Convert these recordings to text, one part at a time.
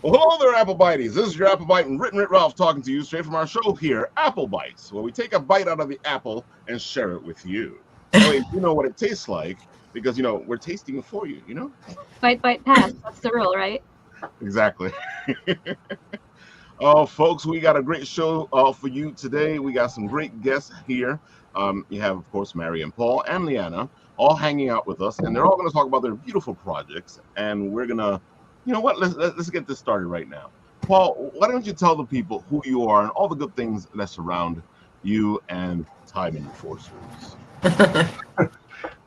Well, hello there, Apple Bites. This is your Apple Bite and Written Writ Ralph talking to you straight from our show here, Apple Bites, where we take a bite out of the apple and share it with you. That way, you know what it tastes like because, we're tasting it for you, Bite, bite, pass. That's the rule, right? Exactly. Folks, we got a great show for you today. We got some great guests here. You have, of course, Mary and Paul and Leanna all hanging out with us, and they're all going to talk about their beautiful projects. And we're going to, let's get this started right now. Paul, why don't you tell the people who you are and all the good things that surround you and Time Enforcers?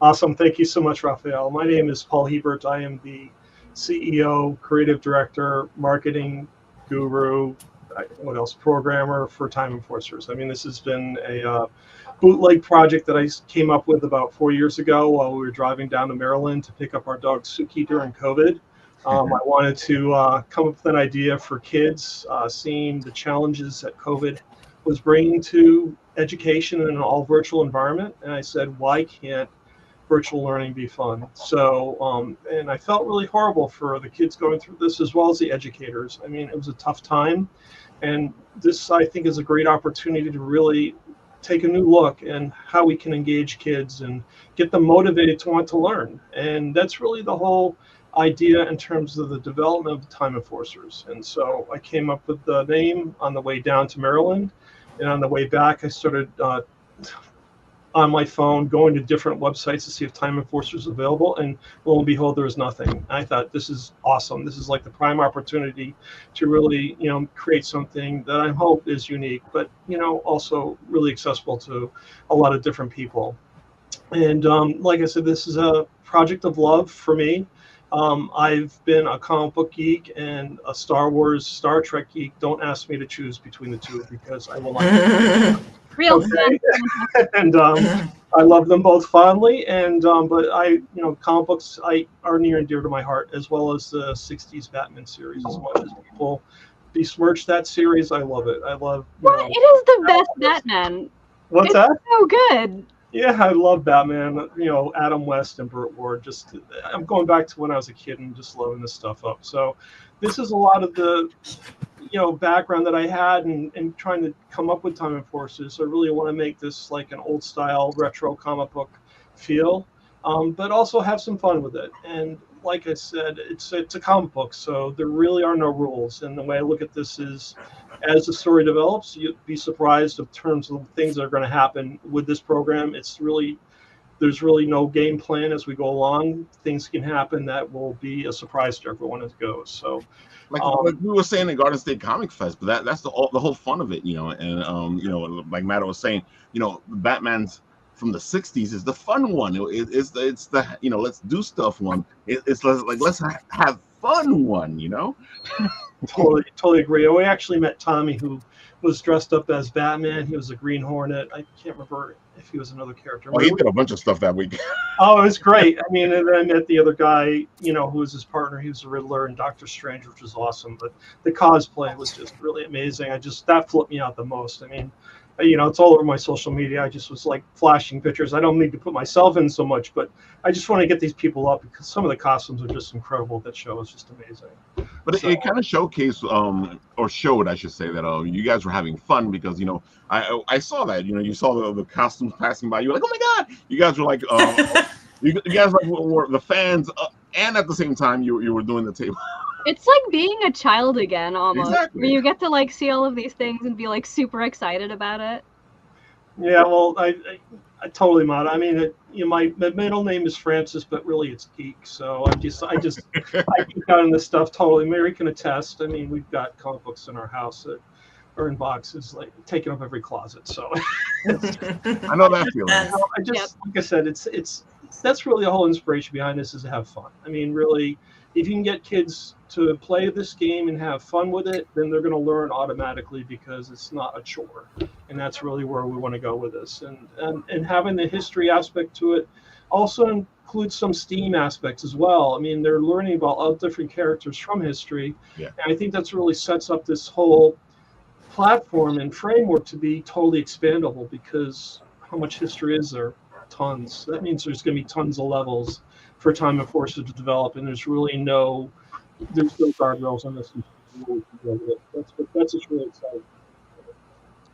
Awesome. Thank you so much, Raphael. My name is Paul Hebert. I am the CEO, creative director, marketing guru, programmer for Time Enforcers. I mean, this has been a bootleg project that I came up with about 4 years ago while we were driving down to Maryland to pick up our dog Suki during COVID. I wanted to come up with an idea for kids, seeing the challenges that COVID was bringing to education in an all virtual environment. And I said, why can't virtual learning be fun? So, and I felt really horrible for the kids going through this as well as the educators. I mean, it was a tough time. And this, I think, is a great opportunity to really take a new look and how we can engage kids and get them motivated to want to learn. And that's really the whole idea in terms of the development of Time Enforcers. And so I came up with the name on the way down to Maryland. And on the way back, I started on my phone, going to different websites to see if Time Enforcers is available, and lo and behold, there was nothing. I thought, this is awesome. This is like the prime opportunity to really, create something that I hope is unique, but also really accessible to a lot of different people. And like I said, this is a project of love for me. I've been a comic book geek and a Star Trek geek. Don't ask me to choose between the two because I will not. Real okay. And I love them both fondly. And but comic books are near and dear to my heart, as well as the '60s Batman series. As much as people besmirch that series, I love it. I love. It is the best Batman. What's that? So good. Yeah, I love Batman. Adam West and Burt Ward. I'm going back to when I was a kid and just loading this stuff up. So, this is a lot of the, background that I had and trying to come up with Time Enforcers. So I really want to make this like an old style retro comic book feel, but also have some fun with it. And like I said, it's a comic book, so there really are no rules. And the way I look at this is, as the story develops, you'd be surprised in terms of things that are going to happen with this program. There's really no game plan as we go along. Things can happen that will be a surprise to everyone as it goes. So, like we were saying in Garden State Comic Fest, but that's the whole fun of it, and like Matt was saying, Batman's from the '60s is the fun one. It's the let's do stuff one. It's like let's have fun one, Totally agree. We actually met Tommy, who was dressed up as Batman. He was a Green Hornet. I can't remember if he was another character. Oh, he did a bunch of stuff that week. Oh, it was great. I mean, and then I met the other guy, who was his partner. He was the Riddler and Doctor Strange, which was awesome. But the cosplay was just really amazing. That flipped me out the most. I mean, it's all over my social media. I just was like flashing pictures. I don't need to put myself in so much, but I just want to get these people up because some of the costumes are just incredible. That show is just amazing. But it kind of showcased, or showed, I should say, that you guys were having fun because I saw that you saw the costumes passing by. You were like, oh my god! You guys were like, you guys were the fans, and at the same time you were doing the table. It's like being a child again, almost. Exactly. Where you get to like see all of these things and be like super excited about it. Yeah, well, I totally mod. I mean, my middle name is Francis, but really it's Geek. So I geek out on this stuff totally. Mary can attest. I mean, we've got comic books in our house that are in boxes, like taking up every closet. So I know that feeling. Like I said, that's really the whole inspiration behind this is to have fun. I mean, really, if you can get kids to play this game and have fun with it, then they're going to learn automatically because it's not a chore. And that's really where we want to go with this. And having the history aspect to it also includes some STEAM aspects as well. I mean, they're learning about all different characters from history. Yeah. And I think that's really sets up this whole platform and framework to be totally expandable because how much history is there? Tons. That means there's going to be tons of levels for Time Enforcers to develop, and there's no guardrails on this. what we can do with it. That's just really exciting.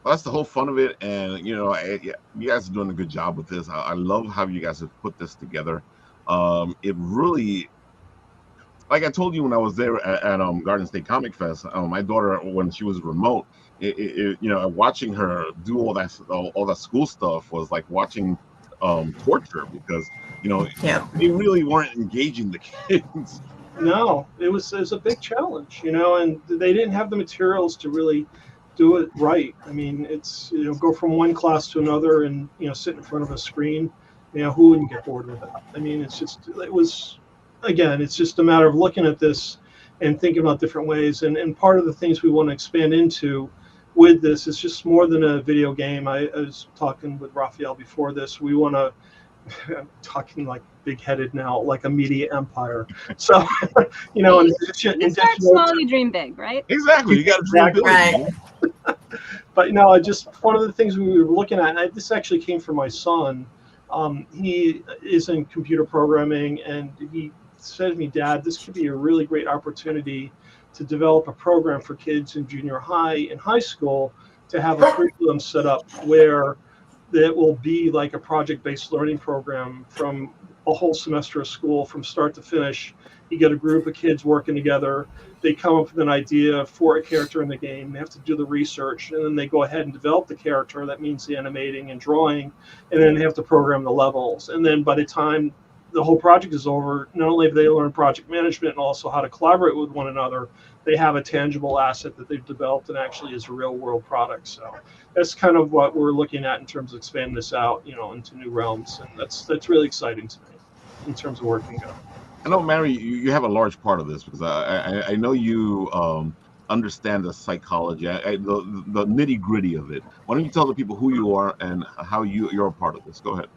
Well, that's the whole fun of it, and yeah, you guys are doing a good job with this. I love how you guys have put this together. It really, like I told you when I was there at Garden State Comic Fest, my daughter, when she was remote, watching her do all that school stuff was like watching torture, because Yeah. they really weren't engaging the kids. No, it was a big challenge, and they didn't have the materials to really do it right. I mean, it's go from one class to another and sit in front of a screen. Who wouldn't get bored with that? I mean, it was, again, it's just a matter of looking at this and thinking about different ways. And part of the things we want to expand into with this is just more than a video game. I was talking with Raphael before this. We want to, I'm talking like big-headed now, like a media empire. So, in addition, You start small, you dream big, right? Exactly, you got to dream big. Right. But just one of the things we were looking at, and this actually came from my son. He is in computer programming, and he said to me, "Dad, this could be a really great opportunity to develop a program for kids in junior high and high school to have a curriculum set up where that will be like a project-based learning program from a whole semester of school from start to finish. You get a group of kids working together. They come up with an idea for a character in the game. They have to do the research, and then they go ahead and develop the character. That means the animating and drawing, and then they have to program the levels. And then by the time the whole project is over, not only have they learned project management and also how to collaborate with one another, they have a tangible asset that they've developed and actually is a real world product. So that's kind of what we're looking at in terms of expanding this out, into new realms. And that's really exciting to me in terms of working on. I know, Mary, you have a large part of this, because I know you understand the psychology, the nitty gritty of it. Why don't you tell the people who you are and how you're a part of this? Go ahead.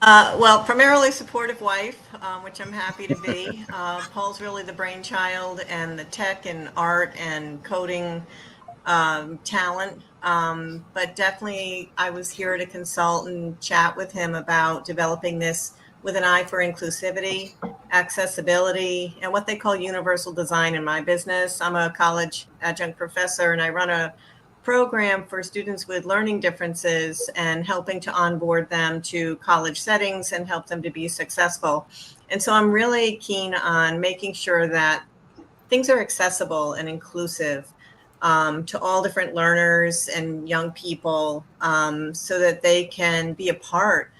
Well, primarily supportive wife, which I'm happy to be. Paul's really the brainchild and the tech and art and coding talent. But definitely I was here to consult and chat with him about developing this with an eye for inclusivity, accessibility, and what they call universal design in my business. I'm a college adjunct professor, and I run a program for students with learning differences and helping to onboard them to college settings and help them to be successful. And so I'm really keen on making sure that things are accessible and inclusive to all different learners and young people, so that they can be a part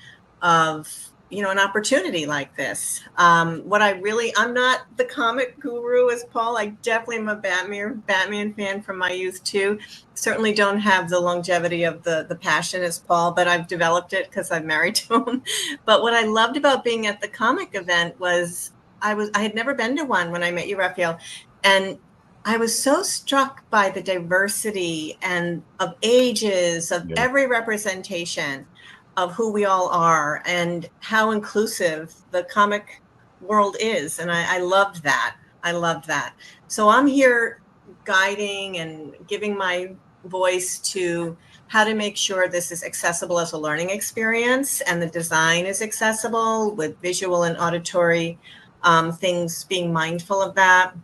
of an opportunity like this. I'm not the comic guru as Paul. I definitely am a Batman fan from my youth too. Certainly don't have the longevity of the passion as Paul, but I've developed it because I'm married to him. But what I loved about being at the comic event was I had never been to one when I met you, Raphael, and I was so struck by the diversity and of ages, of every representation of who we all are and how inclusive the comic world is. And I loved that. So I'm here guiding and giving my voice to how to make sure this is accessible as a learning experience, and the design is accessible with visual and auditory things, being mindful of that.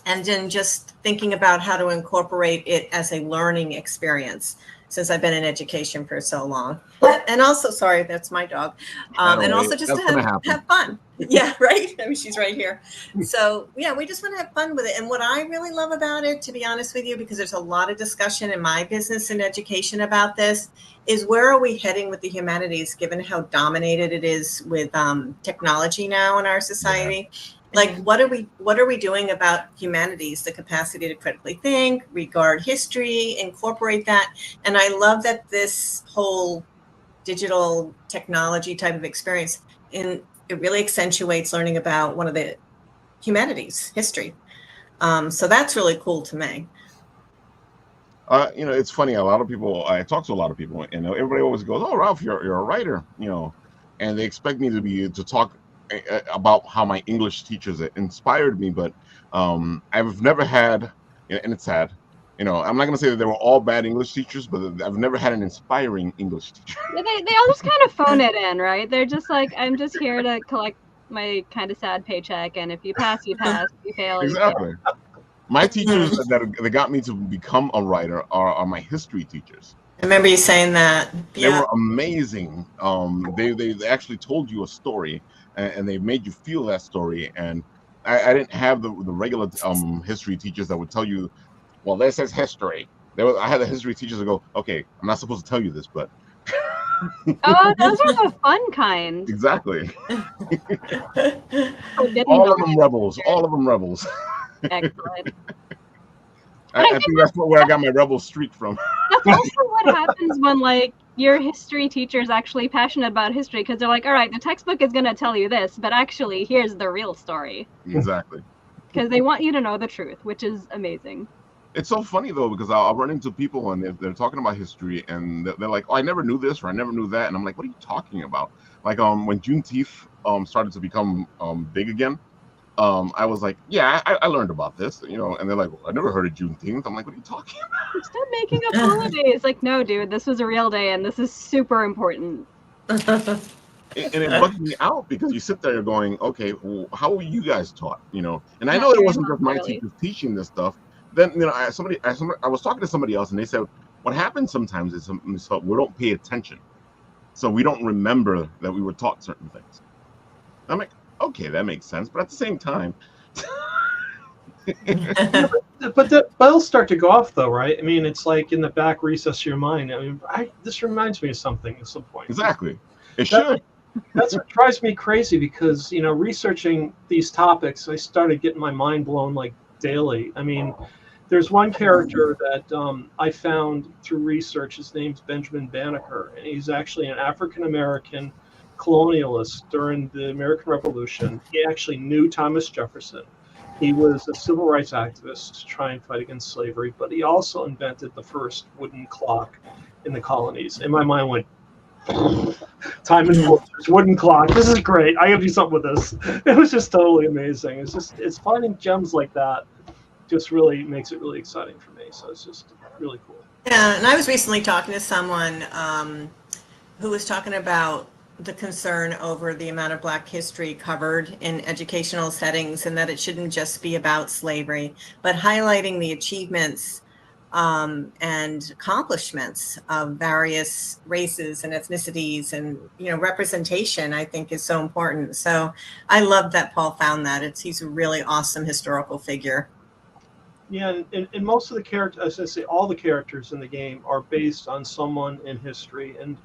And then just thinking about how to incorporate it as a learning experience, since I've been in education for so long. And also, sorry, that's my dog. And also just to have fun. Yeah, right? I mean, she's right here. So yeah, we just want to have fun with it. And what I really love about it, to be honest with you, because there's a lot of discussion in my business and education about this, is where are we heading with the humanities, given how dominated it is with technology now in our society? Yeah. Like, what are we doing about humanities, the capacity to critically think, regard history, incorporate that? And I love that this whole digital technology type of experience, it really accentuates learning about one of the humanities, history. So that's really cool to me. It's funny. I talk to a lot of people, and everybody always goes, "Oh, Ralph, you're a writer," and they expect me to talk about how my English teachers inspired me, but I've never had, and it's sad, I'm not going to say that they were all bad English teachers, but I've never had an inspiring English teacher. They all just kind of phone it in, right? They're just like, I'm just here to collect my kind of sad paycheck, and if you pass, you pass. If you fail, exactly. You fail. My teachers that got me to become a writer are my history teachers. I remember you saying that. They were amazing. They actually told you a story, and they made you feel that story. And I didn't have the regular history teachers that would tell you, well, this is history. I had the history teachers that go, okay, I'm not supposed to tell you this, but Oh, those are the fun kind. exactly. Forbidden All of knowledge. them rebels. All of them rebels. Excellent. I think that's where I got my rebel streak from. That's also what happens when like your history teacher is actually passionate about history, because they're like, all right, the textbook is going to tell you this, but actually here's the real story. Exactly. Because they want you to know the truth, which is amazing. It's so funny though, because I'll run into people and they're talking about history and they're like, oh, I never knew this or I never knew that, and I'm like, what are you talking about? Like when Juneteenth started to become big again, I was like, yeah, I learned about this, you know, and they're like, well, I never heard of Juneteenth. I'm like, what are you talking about? Stop making up holidays. Like, no, dude, this was a real day and this is super important. And it bugged me out because you sit there going, okay, well, how were you guys taught, you know? And I know it wasn't just my teachers teaching this stuff. Then, you know, I was talking to somebody else and they said, what happens sometimes is we don't pay attention. So we don't remember that we were taught certain things. I'm like, okay, that makes sense. But at the same time, but the bells start to go off, though, right? I mean, it's like in the back recess of your mind. I mean, this reminds me of something at some point. exactly. It should. That's what drives me crazy because, you know, researching these topics, I started getting my mind blown like daily. I mean, there's one character that I found through research. His name's Benjamin Banneker, and he's actually an African-American colonialist during the American Revolution. He actually knew Thomas Jefferson. He was a civil rights activist to try and fight against slavery, but he also invented the first wooden clock in the colonies. And my mind went, time and cultures, wooden clock. This is great. I gotta do something with this. It was just totally amazing. It's finding gems like that just really makes it really exciting for me. So it's just really cool. Yeah, and I was recently talking to someone who was talking about the concern over the amount of Black history covered in educational settings, and that it shouldn't just be about slavery, but highlighting the achievements and accomplishments of various races and ethnicities, and, you know, representation, I think, is so important. So I love that Paul found that. He's a really awesome historical figure. Yeah, and most of the characters, as I say, all the characters in the game are based on someone in history, and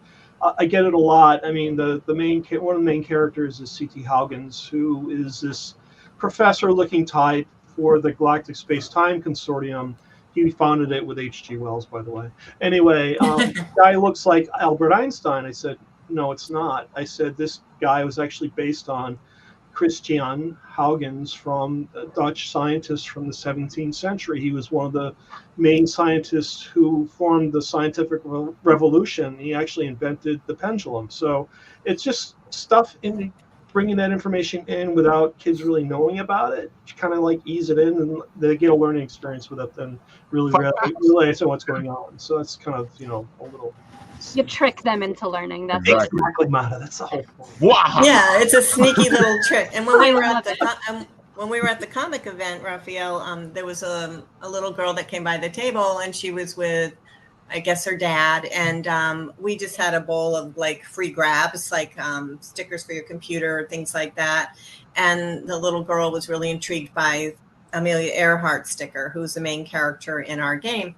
I get it a lot. I mean, one of the main characters is C.T. Huygens, who is this professor-looking type for the Galactic Space-Time Consortium. He founded it with H.G. Wells, by the way. Anyway, the guy looks like Albert Einstein. I said, no, it's not. I said, this guy was actually based on Christian Huygens, from a Dutch scientist from the 17th century. He was one of the main scientists who formed the scientific revolution. He actually invented the pendulum. So it's just stuff in bringing that information in without kids really knowing about it, kind of like ease it in, and they get a learning experience with it, then really realize what's going on. So that's kind of, you know, a little. You trick them into learning. That's exactly, Mata. That's the whole point. Wow. Yeah, it's a sneaky little trick. And when we were at the comic event, Raphael, there was a little girl that came by the table, and she was with, I guess, her dad, and we just had a bowl of like free grabs, like stickers for your computer, things like that. And the little girl was really intrigued by Amelia Earhart sticker, who's the main character in our game.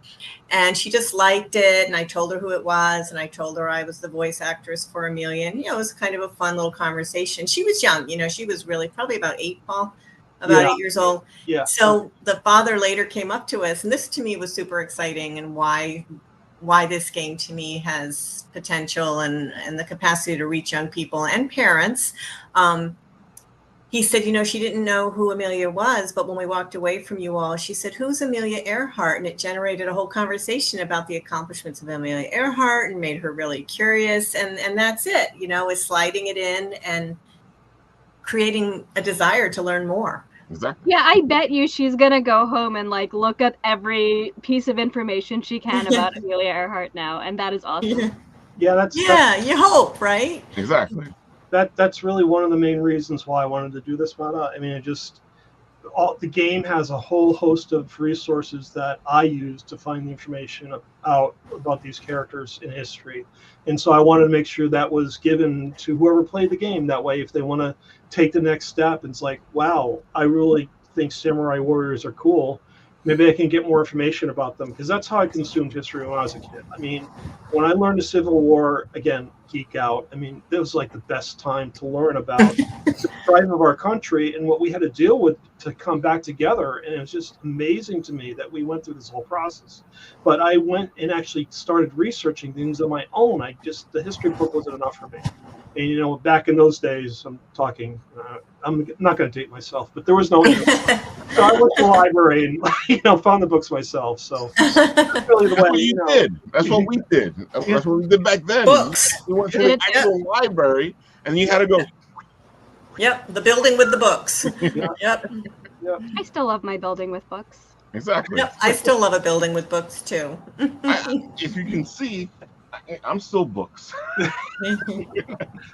And she just liked it. And I told her who it was. And I told her I was the voice actress for Amelia. And, you know, it was kind of a fun little conversation. She was young, you know, she was really probably about 8, Paul, about 8 years old. Yeah. So the father later came up to us, and this to me was super exciting, and why this game to me has potential and the capacity to reach young people and parents. He said, you know, she didn't know who Amelia was, but when we walked away from you all, she said, who's Amelia Earhart? And it generated a whole conversation about the accomplishments of Amelia Earhart and made her really curious. And that's it, you know, is sliding it in and creating a desire to learn more. Exactly. Yeah, I bet you she's gonna go home and like look up every piece of information she can about Amelia Earhart now, and that is awesome. Yeah, you hope, right? Exactly. That's really one of the main reasons why I wanted to do this, Mata. I mean, the game has a whole host of resources that I use to find the information out about these characters in history. And so I wanted to make sure that was given to whoever played the game. That way, if they want to take the next step, it's like, wow, I really think samurai warriors are cool. Maybe I can get more information about them, because that's how I consumed history when I was a kid. I mean, when I learned the Civil War, again, geek out. I mean, it was like the best time to learn about the strife of our country and what we had to deal with to come back together. And it was just amazing to me that we went through this whole process. But I went and actually started researching things on my own. The history book wasn't enough for me. And, you know, back in those days, I'm talking, I'm not going to date myself, but there was no internet. So I went to the library and, you know, found the books myself. So that's really the way. That's what you did. That's what we did. That's what we did back then. Books. We went to the actual library, and you had to go. Yep, the building with the books. Yep. I still love my building with books. Exactly. Yep, I still love a building with books too. If you can see, I'm still books.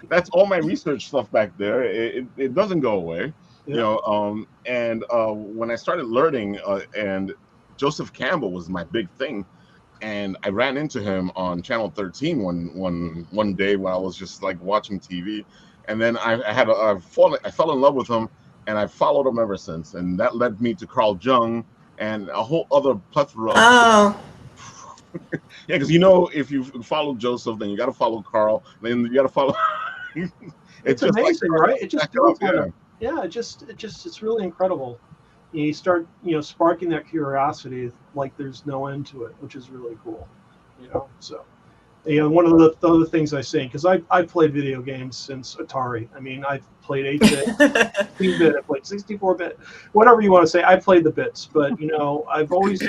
That's all my research stuff back there. It doesn't go away. You know, and when I started learning, and Joseph Campbell was my big thing, and I ran into him on Channel 13 one day when I was just like watching TV, and then I fell in love with him, and I followed him ever since, and that led me to Carl Jung and a whole other plethora. Oh. Yeah, because, you know, if you follow Joseph, then you got to follow Carl, then you got to follow. It's just amazing, like, right? It just builds on it. Yeah, it's really incredible. You start, you know, sparking that curiosity like there's no end to it, which is really cool. You know, so, you know, one of the other things I say, because I've played video games since Atari. I mean, I've played 8-bit, 16-bit, I played 64-bit, whatever you want to say. I played the bits, but, you know, I've always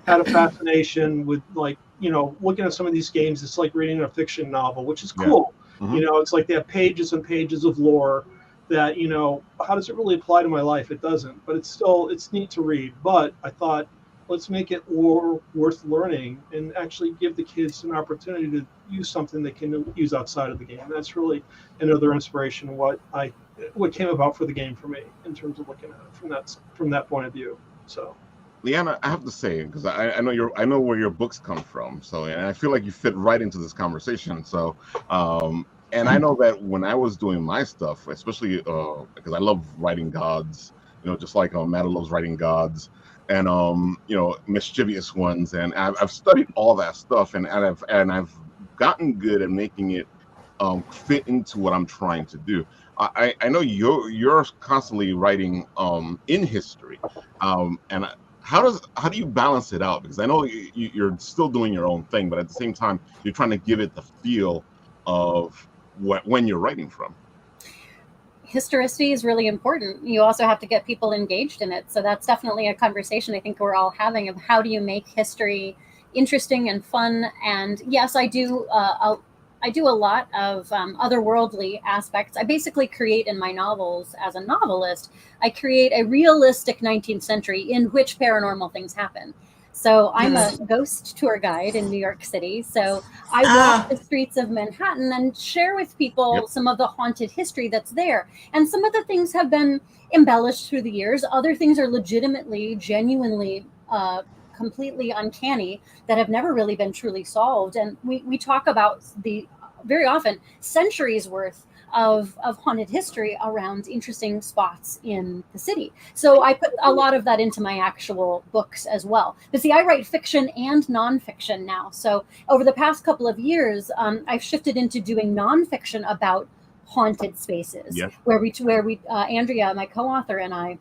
had a fascination with, like, you know, looking at some of these games. It's like reading a fiction novel, which is cool. Yeah. Mm-hmm. You know, it's like they have pages and pages of lore that, you know, how does it really apply to my life? It doesn't, but it's neat to read. But I thought, let's make it more worth learning and actually give the kids an opportunity to use something they can use outside of the game. And that's really another inspiration of what came about for the game for me, in terms of looking at it from that point of view. So, Leanna, I have to say, because I know where your books come from, so, and I feel like you fit right into this conversation. So, and I know that when I was doing my stuff, especially because I love writing gods, you know, just like Matta loves writing gods, and you know, mischievous ones, and I've studied all that stuff, and I've gotten good at making it fit into what I'm trying to do. I know you're constantly writing in history, and how do you balance it out? Because I know you're still doing your own thing, but at the same time, you're trying to give it the feel of when you're writing from. Historicity is really important. You also have to get people engaged in it. So that's definitely a conversation I think we're all having, of how do you make history interesting and fun. And yes, I do a lot of otherworldly aspects. I basically create in my novels, as a novelist, I create a realistic 19th century in which paranormal things happen. So I'm a ghost tour guide in New York City. So I walk the streets of Manhattan and share with people some of the haunted history that's there. And some of the things have been embellished through the years. Other things are legitimately, genuinely, completely uncanny, that have never really been truly solved. And we talk about very often centuries worth of haunted history around interesting spots in the city. So I put a lot of that into my actual books as well. But see, I write fiction and nonfiction now. So over the past couple of years, I've shifted into doing nonfiction about haunted spaces, where we Andrea, my co-author, and I,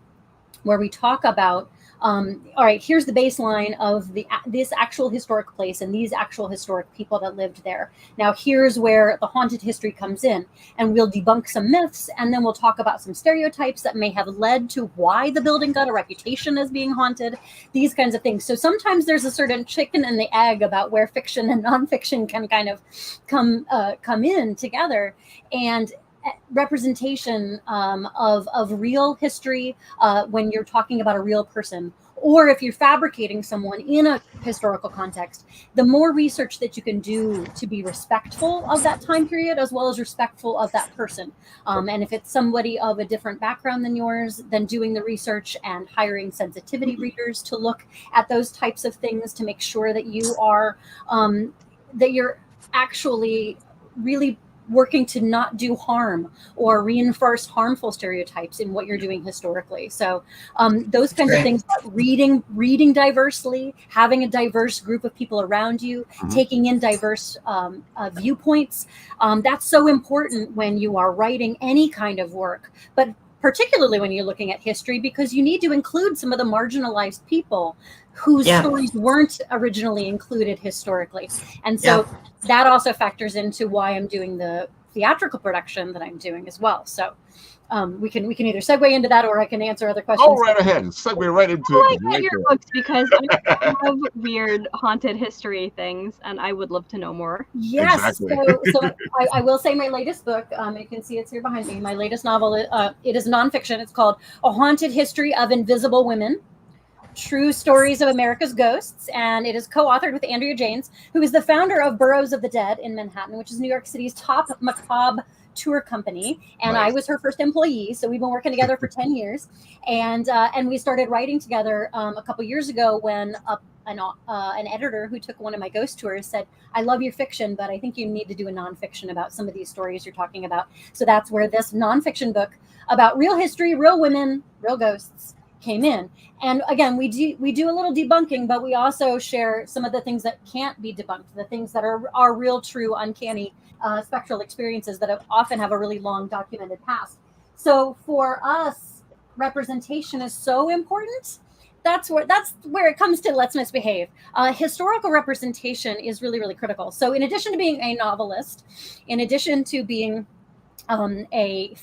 where we talk about, all right, here's the baseline of this actual historic place and these actual historic people that lived there. Now here's where the haunted history comes in, and we'll debunk some myths, and then we'll talk about some stereotypes that may have led to why the building got a reputation as being haunted, these kinds of things. So sometimes there's a certain chicken and the egg about where fiction and nonfiction can kind of come in together. And representation of real history when you're talking about a real person, or if you're fabricating someone in a historical context, the more research that you can do to be respectful of that time period as well as respectful of that person. And if it's somebody of a different background than yours, then doing the research and hiring sensitivity readers to look at those types of things to make sure that you are that you're actually really working to not do harm or reinforce harmful stereotypes in what you're doing historically. So those kinds of things, reading diversely, having a diverse group of people around you, taking in diverse viewpoints, that's so important when you are writing any kind of work, but particularly when you're looking at history, because you need to include some of the marginalized people whose stories weren't originally included historically. And so that also factors into why I'm doing the theatrical production that I'm doing as well. So we can either segue into that, or I can answer other questions. Oh, right ahead. Segue right into it. I like your books because I love weird haunted history things, and I would love to know more. Yes. Exactly. So I will say my latest book, you can see it's here behind me. My latest novel, it is nonfiction. It's called A Haunted History of Invisible Women, True Stories of America's Ghosts, and it is co-authored with Andrea Janes, who is the founder of Burrows of the Dead in Manhattan, which is New York City's top macabre tour company. And I was her first employee, so we've been working together for 10 years. And we started writing together a couple years ago when an editor who took one of my ghost tours said, "I love your fiction, but I think you need to do a nonfiction about some of these stories you're talking about." So that's where this nonfiction book about real history, real women, real ghosts came in. And again, we do a little debunking, but we also share some of the things that can't be debunked, the things that are real, true, uncanny spectral experiences that often have a really long documented past. So for us, representation is so important. That's where it comes to Let's Misbehave. Historical representation is really, really critical. So in addition to being a novelist, in addition to being a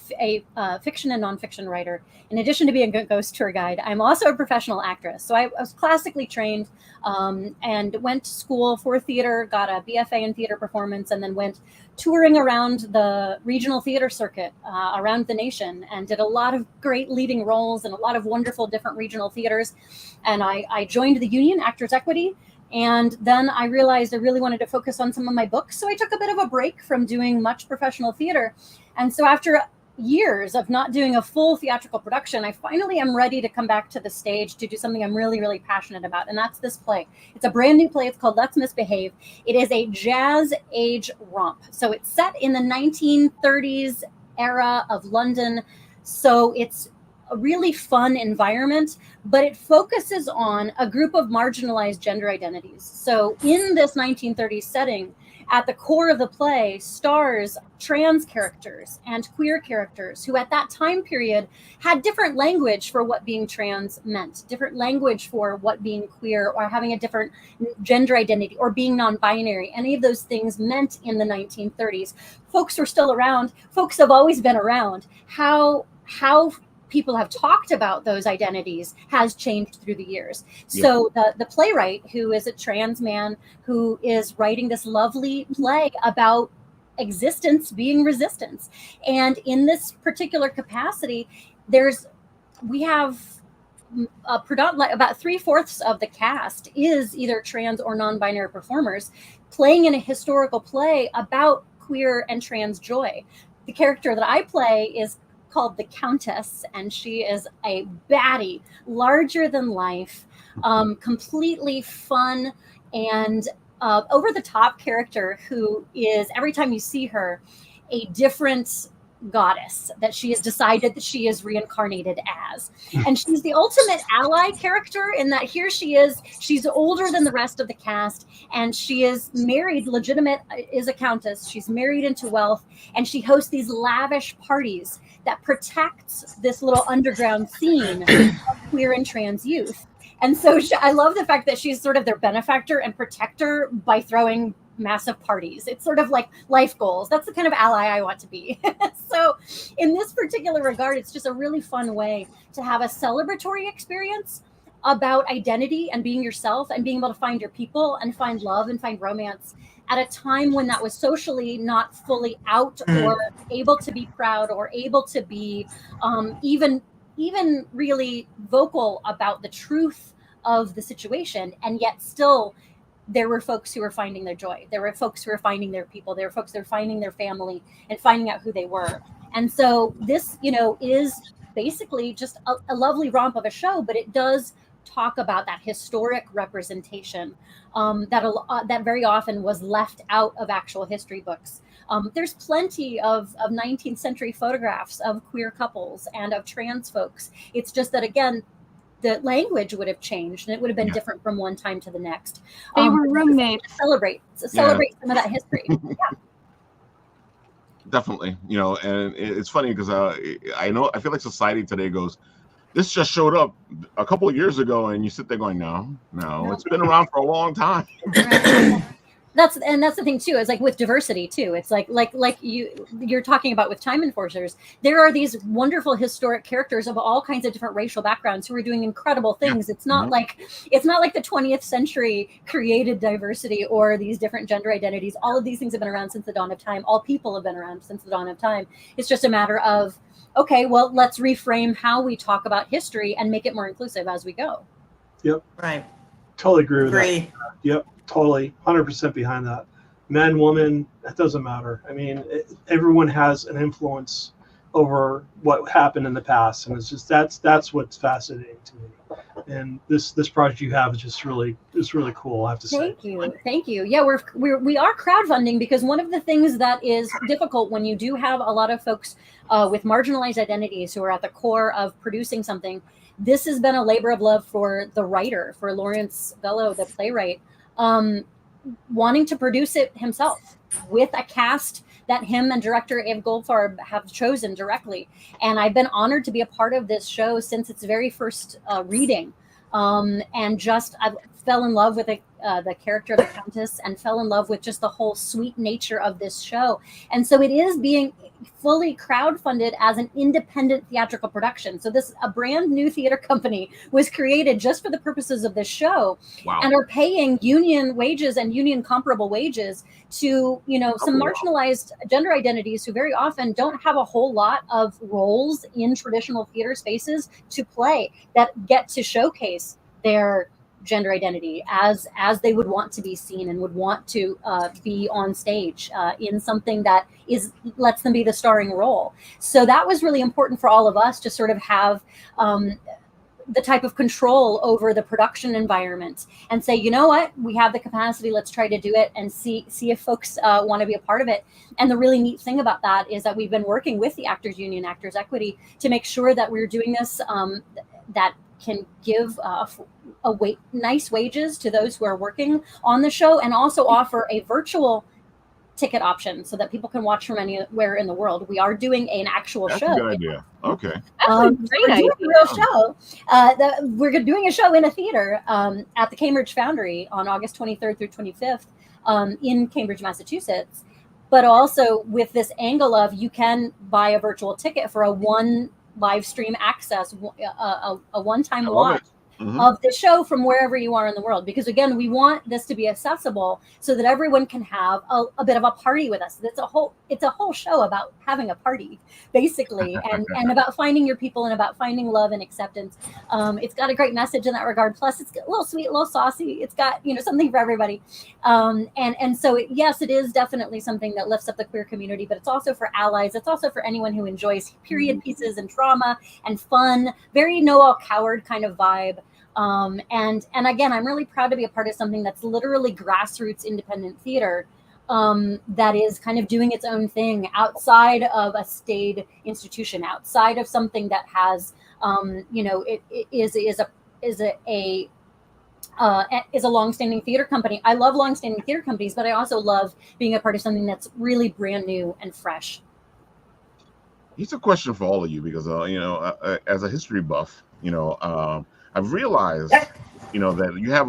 fiction and nonfiction writer, in addition to being a ghost tour guide, I'm also a professional actress. So I was classically trained and went to school for theater, got a BFA in theater performance, and then went touring around the regional theater circuit around the nation, and did a lot of great leading roles in a lot of wonderful different regional theaters. And I joined the union, Actors Equity. And then I realized I really wanted to focus on some of my books. So I took a bit of a break from doing much professional theater. And so after years of not doing a full theatrical production, I finally am ready to come back to the stage to do something I'm really, really passionate about. And that's this play. It's a brand new play. It's called Let's Misbehave. It is a jazz age romp. So it's set in the 1930s era of London. So it's a really fun environment, but it focuses on a group of marginalized gender identities. So in this 1930s setting, at the core of the play stars trans characters and queer characters who at that time period had different language for what being trans meant, different language for what being queer or having a different gender identity or being non-binary. Any of those things meant in the 1930s. Folks were still around. Folks have always been around. How people have talked about those identities has changed through the years. So the playwright, who is a trans man who is writing this lovely play about existence being resistance. And in this particular capacity, we have about 3/4 of the cast is either trans or non-binary performers playing in a historical play about queer and trans joy. The character that I play is called the Countess, and she is a baddie, larger than life, completely fun and over the top character who is, every time you see her, a different goddess that she has decided that she is reincarnated as. And she's the ultimate ally character in that here she is, she's older than the rest of the cast, and she is married, is a countess, she's married into wealth, and she hosts these lavish parties that protects this little underground scene of queer and trans youth. And so I love the fact that she's sort of their benefactor and protector by throwing massive parties. It's sort of like life goals. That's the kind of ally I want to be. So in this particular regard, it's just a really fun way to have a celebratory experience about identity and being yourself and being able to find your people and find love and find romance at a time when that was socially not fully out or able to be proud or able to be even really vocal about the truth of the situation, and yet still there were folks who were finding their joy. There were folks who were finding their people. There were folks who were finding their family and finding out who they were. And so this, is basically just a lovely romp of a show, but it does talk about that historic representation that very often was left out of actual history books. There's plenty of 19th century photographs of queer couples and of trans folks. It's just that, again, the language would have changed and it would have been different from one time to the next. They were roommates. Celebrate some of that history. Yeah. Definitely, and it's funny because I feel like society today goes, this just showed up a couple of years ago, and you sit there going, no, it's been around for a long time. That's the thing too. It's like with diversity too. It's like you're talking about with Time Enforcers. There are these wonderful historic characters of all kinds of different racial backgrounds who are doing incredible things. It's not like the 20th century created diversity or these different gender identities. All of these things have been around since the dawn of time. All people have been around since the dawn of time. It's just a matter of, okay, well, let's reframe how we talk about history and make it more inclusive as we go. Yep. Right. Totally agree with that. Yep. Totally. 100% behind that. Men, women, that doesn't matter. I mean, everyone has an influence over what happened in the past. And it's just, that's what's fascinating to me. And this project you have is just really cool, I have to say. Thank you. Yeah, we are crowdfunding because one of the things that is difficult when you do have a lot of folks with marginalized identities who are at the core of producing something, this has been a labor of love for the writer, for Lawrence Bello, the playwright, wanting to produce it himself with a cast that him and director Eve Goldfarb have chosen directly. And I've been honored to be a part of this show since its very first reading. And I fell in love with the character of the Countess and fell in love with just the whole sweet nature of this show. And so it is being fully crowdfunded as an independent theatrical production. So a brand new theater company was created just for the purposes of this show. Wow. And are paying union wages and union comparable wages to, some marginalized gender identities who very often don't have a whole lot of roles in traditional theater spaces to play that get to showcase their gender identity as they would want to be seen and would want to be on stage in something that lets them be the starring role. So that was really important for all of us to sort of have the type of control over the production environment and say, you know what, we have the capacity, let's try to do it and see if folks want to be a part of it. And the really neat thing about that is that we've been working with the Actors Union, Actors Equity, to make sure that we're doing this that can give nice wages to those who are working on the show, and also offer a virtual ticket option so that people can watch from anywhere in the world. We are doing an actual show. That's a good idea. Okay. That's a great idea. We're doing a show in a theater at the Cambridge Foundry on August 23rd through 25th in Cambridge, Massachusetts. But also with this angle of you can buy a virtual ticket for a one live stream access, a one-time watch of the show from wherever you are in the world. Because again, we want this to be accessible so that everyone can have a bit of a party with us. It's a whole show about having a party, basically, and about finding your people and about finding love and acceptance. It's got a great message in that regard. Plus, it's a little sweet, a little saucy. It's got something for everybody. And so yes, it is definitely something that lifts up the queer community, but it's also for allies. It's also for anyone who enjoys period pieces and drama and fun. Very Noel Coward kind of vibe. And again, I'm really proud to be a part of something that's literally grassroots independent theater that is kind of doing its own thing outside of a staid institution, outside of something that has, it is a longstanding theater company. I love longstanding theater companies, but I also love being a part of something that's really brand new and fresh. Here's a question for all of you, because as a history buff, I've realized, that you have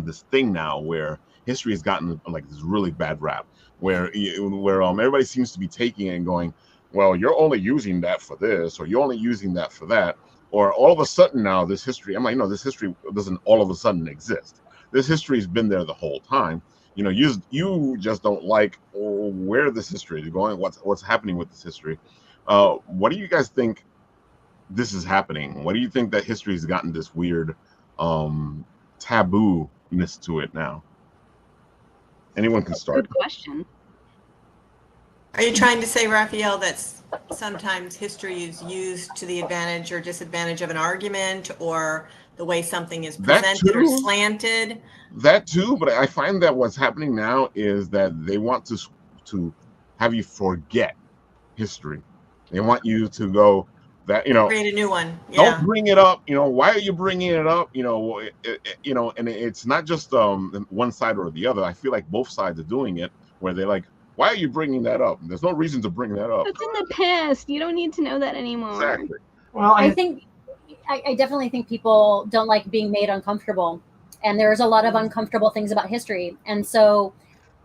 this thing now where history has gotten like this really bad rap, where everybody seems to be taking it and going, well, you're only using that for this, or you're only using that for that, or all of a sudden now this history. I'm like, no, this history doesn't all of a sudden exist. This history's been there the whole time. You just don't like where this history is going, what's happening with this history. What do you guys think? This is happening. What do you think that history has gotten this weird taboo-ness to it now? Anyone can start. Good question. Are you trying to say, Raphael, that sometimes history is used to the advantage or disadvantage of an argument, or the way something is presented or slanted? That too, but I find that what's happening now is that they want to have you forget history. They want you to go that, create a new one. Yeah. Don't bring it up. Why are you bringing it up? And it's not just one side or the other. I feel like both sides are doing it, where they're like, why are you bringing that up? There's no reason to bring that up. That's in the past. You don't need to know that anymore. Exactly. Well, I definitely think people don't like being made uncomfortable, and there's a lot of uncomfortable things about history. And so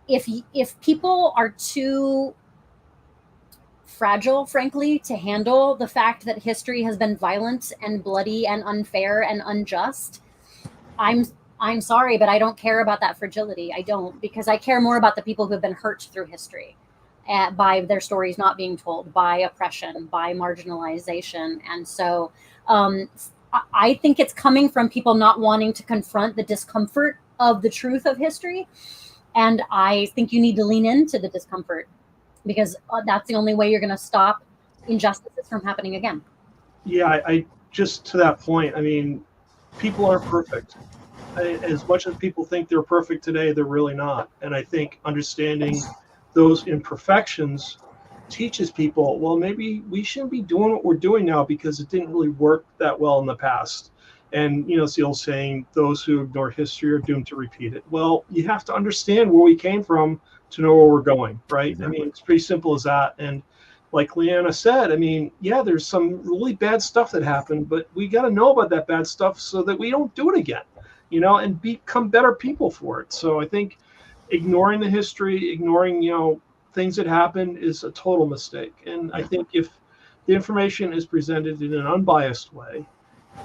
if people are too fragile, frankly, to handle the fact that history has been violent and bloody and unfair and unjust, I'm sorry, but I don't care about that fragility. I don't, because I care more about the people who have been hurt through history, by their stories not being told, by oppression, by marginalization. And so I think it's coming from people not wanting to confront the discomfort of the truth of history. And I think you need to lean into the discomfort, because that's the only way you're going to stop injustices from happening again. Yeah, I just to that point, I mean, people aren't perfect. As much as people think they're perfect today, they're really not. And I think understanding those imperfections teaches people, well, maybe we shouldn't be doing what we're doing now because it didn't really work that well in the past. And, it's the old saying, those who ignore history are doomed to repeat it. Well, you have to understand where we came from to know where we're going, right? Exactly. I mean, it's pretty simple as that. And like Leanna said, I mean, yeah, there's some really bad stuff that happened, but we got to know about that bad stuff so that we don't do it again, and become better people for it. So I think ignoring the history, ignoring, things that happened is a total mistake. And I think if the information is presented in an unbiased way,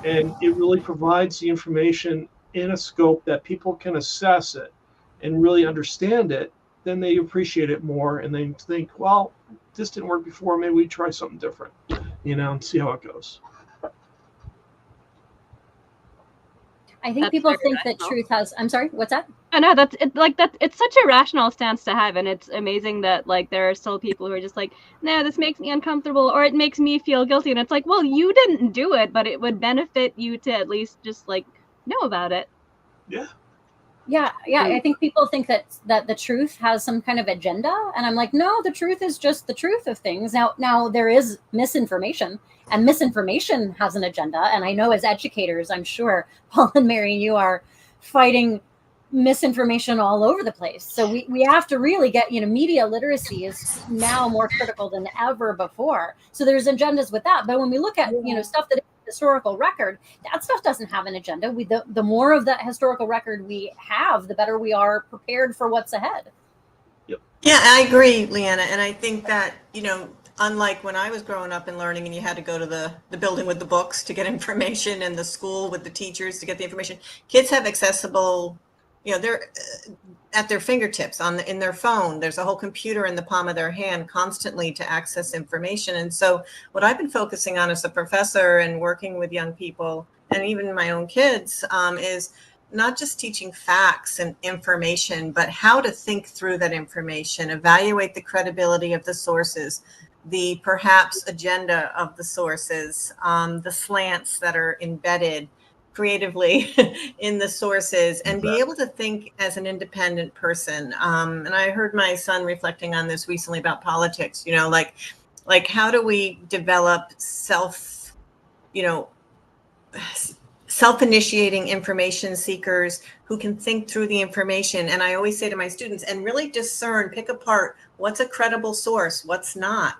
and it really provides the information in a scope that people can assess it and really understand it, then they appreciate it more, and they think, well, this didn't work before, maybe we try something different, and see how it goes. I think That's people very think that rational. truth has, I'm sorry, what's that? I know it's such a rational stance to have, and it's amazing that there are still people who are just like, no, this makes me uncomfortable, or it makes me feel guilty, and it's like, well, you didn't do it, but it would benefit you to at least just know about it. Yeah. I think people think that the truth has some kind of agenda, and I'm like, no, the truth is just the truth of things. Now there is misinformation, and misinformation has an agenda. And I know as educators, I'm sure Paul and Mary, you are fighting misinformation all over the place. So we have to really get, media literacy is now more critical than ever before. So there's agendas with that. But when we look at, stuff that is historical record, that stuff doesn't have an agenda. The more of that historical record we have, the better we are prepared for what's ahead. Yeah, I agree, Leanna. And I think that, unlike when I was growing up and learning, and you had to go to the building with the books to get information, and the school with the teachers to get the information, kids have accessible, they're at their fingertips in their phone. There's a whole computer in the palm of their hand constantly to access information. And so what I've been focusing on as a professor and working with young people, and even my own kids, is not just teaching facts and information, but how to think through that information, evaluate the credibility of the sources, the perhaps agenda of the sources, the slants that are embedded creatively in the sources, and be able to think as an independent person. And I heard my son reflecting on this recently about politics, like how do we develop self-initiating information seekers who can think through the information. And I always say to my students, and really discern, pick apart what's a credible source, what's not,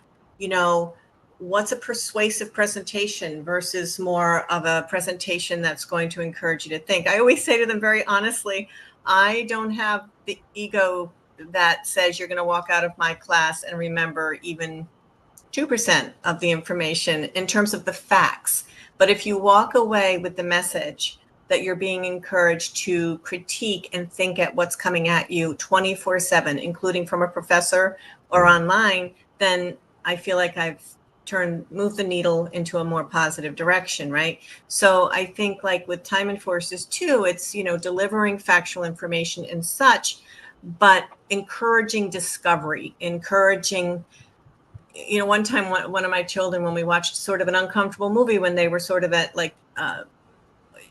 what's a persuasive presentation versus more of a presentation that's going to encourage you to think. I always say to them very honestly, I don't have the ego that says you're going to walk out of my class and remember even 2% of the information in terms of the facts. But if you walk away with the message that you're being encouraged to critique and think at what's coming at you 24/7, including from a professor or online, then I feel like I've move the needle into a more positive direction, right? So I think like with Time Enforcers too, it's, you know, delivering factual information and such, but encouraging discovery, encouraging, you know, one time one of my children, when we watched sort of an uncomfortable movie when they were sort of at like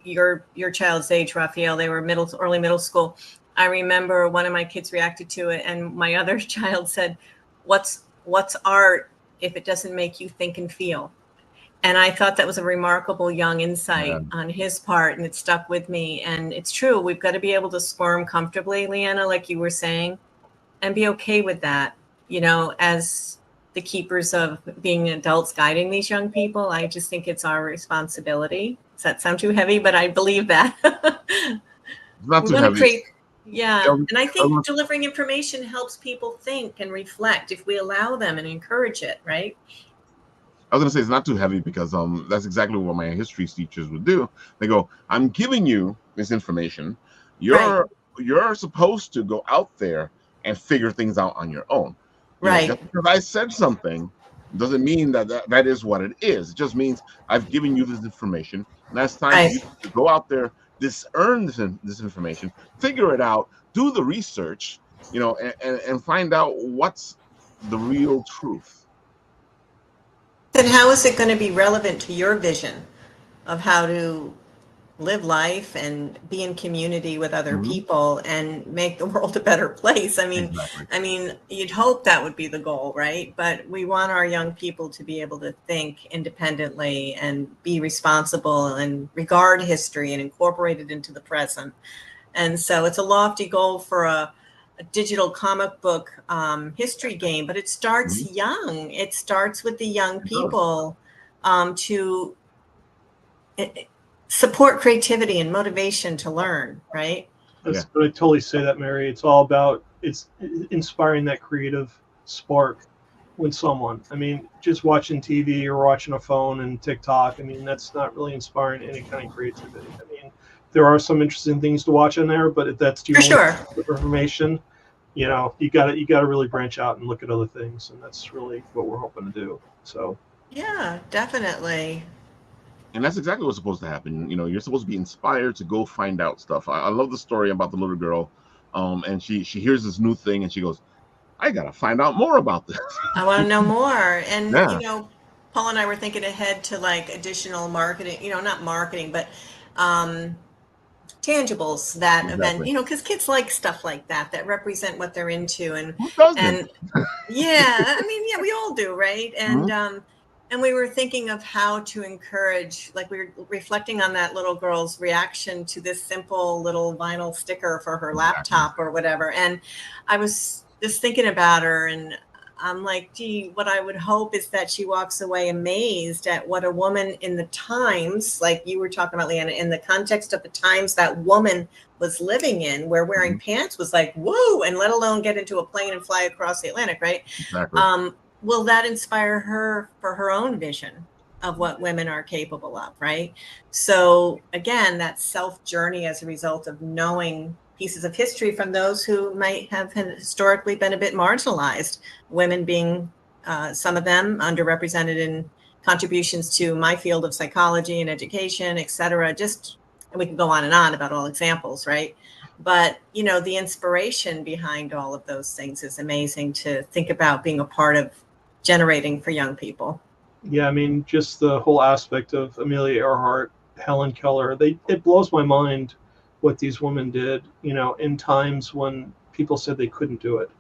your child's age, Raphael, they were early middle school. I remember one of my kids reacted to it, and my other child said, what's art if it doesn't make you think and feel? And I thought that was a remarkable young insight on his part, and it stuck with me. And it's true, we've got to be able to squirm comfortably, Leanna, like you were saying, and be okay with that. You know, as the keepers of being adults guiding these young people, I just think it's our responsibility. Does that sound too heavy? But I believe that. It's not too We're going to heavy. create, yeah. And I think delivering information helps people think and reflect if we allow them and encourage it, right? I was going to say it's not too heavy because that's exactly what my history teachers would do. They go, I'm giving you this information. You're supposed to go out there and figure things out on your own. You know, just because I said something doesn't mean that is what it is. It just means I've given you this information, and that's time for you to go out there, earn this information, figure it out, do the research, you know, and find out what's the real truth. Then how is it going to be relevant to your vision of how to live life and be in community with other people and make the world a better place? I mean, you'd hope that would be the goal, right? But we want our young people to be able to think independently and be responsible and regard history and incorporate it into the present. And so it's a lofty goal for a digital comic book history game, but it starts young. It starts with the young people to support creativity and motivation to learn, right? I totally say that, Mary. It's all about inspiring that creative spark with someone. I mean, just watching TV or watching a phone and TikTok, I mean, that's not really inspiring any kind of creativity. I mean, there are some interesting things to watch in there, but if that's the only information, you know, you got to really branch out and look at other things, and that's really what we're hoping to do. So yeah, definitely. And that's exactly what's supposed to happen. You know, you're supposed to be inspired to go find out stuff. I love the story about the little girl, and she hears this new thing and she goes, I gotta find out more about this. I want to know more. And you know, Paul and I were thinking ahead to like additional marketing, you know, not marketing, but tangibles that event, you know, because kids like stuff like that represent what they're into. And yeah, I mean, yeah, we all do, right? And and we were thinking of how to encourage, like we were reflecting on that little girl's reaction to this simple little vinyl sticker for her laptop or whatever. And I was just thinking about her, and I'm like, gee, what I would hope is that she walks away amazed at what a woman in the times, like you were talking about, Leanna, in the context of the times that woman was living in, where wearing pants was like, woo, and let alone get into a plane and fly across the Atlantic, right? Exactly. Will that inspire her for her own vision of what women are capable of, right? So again, that self journey as a result of knowing pieces of history from those who might have historically been a bit marginalized, women being some of them underrepresented in contributions to my field of psychology and education, et cetera. Just, and we can go on and on about all examples, right? But, you know, the inspiration behind all of those things is amazing to think about being a part of generating for young people. Yeah, I mean, just the whole aspect of Amelia Earhart, Helen Keller, it blows my mind what these women did, you know, in times when people said they couldn't do it.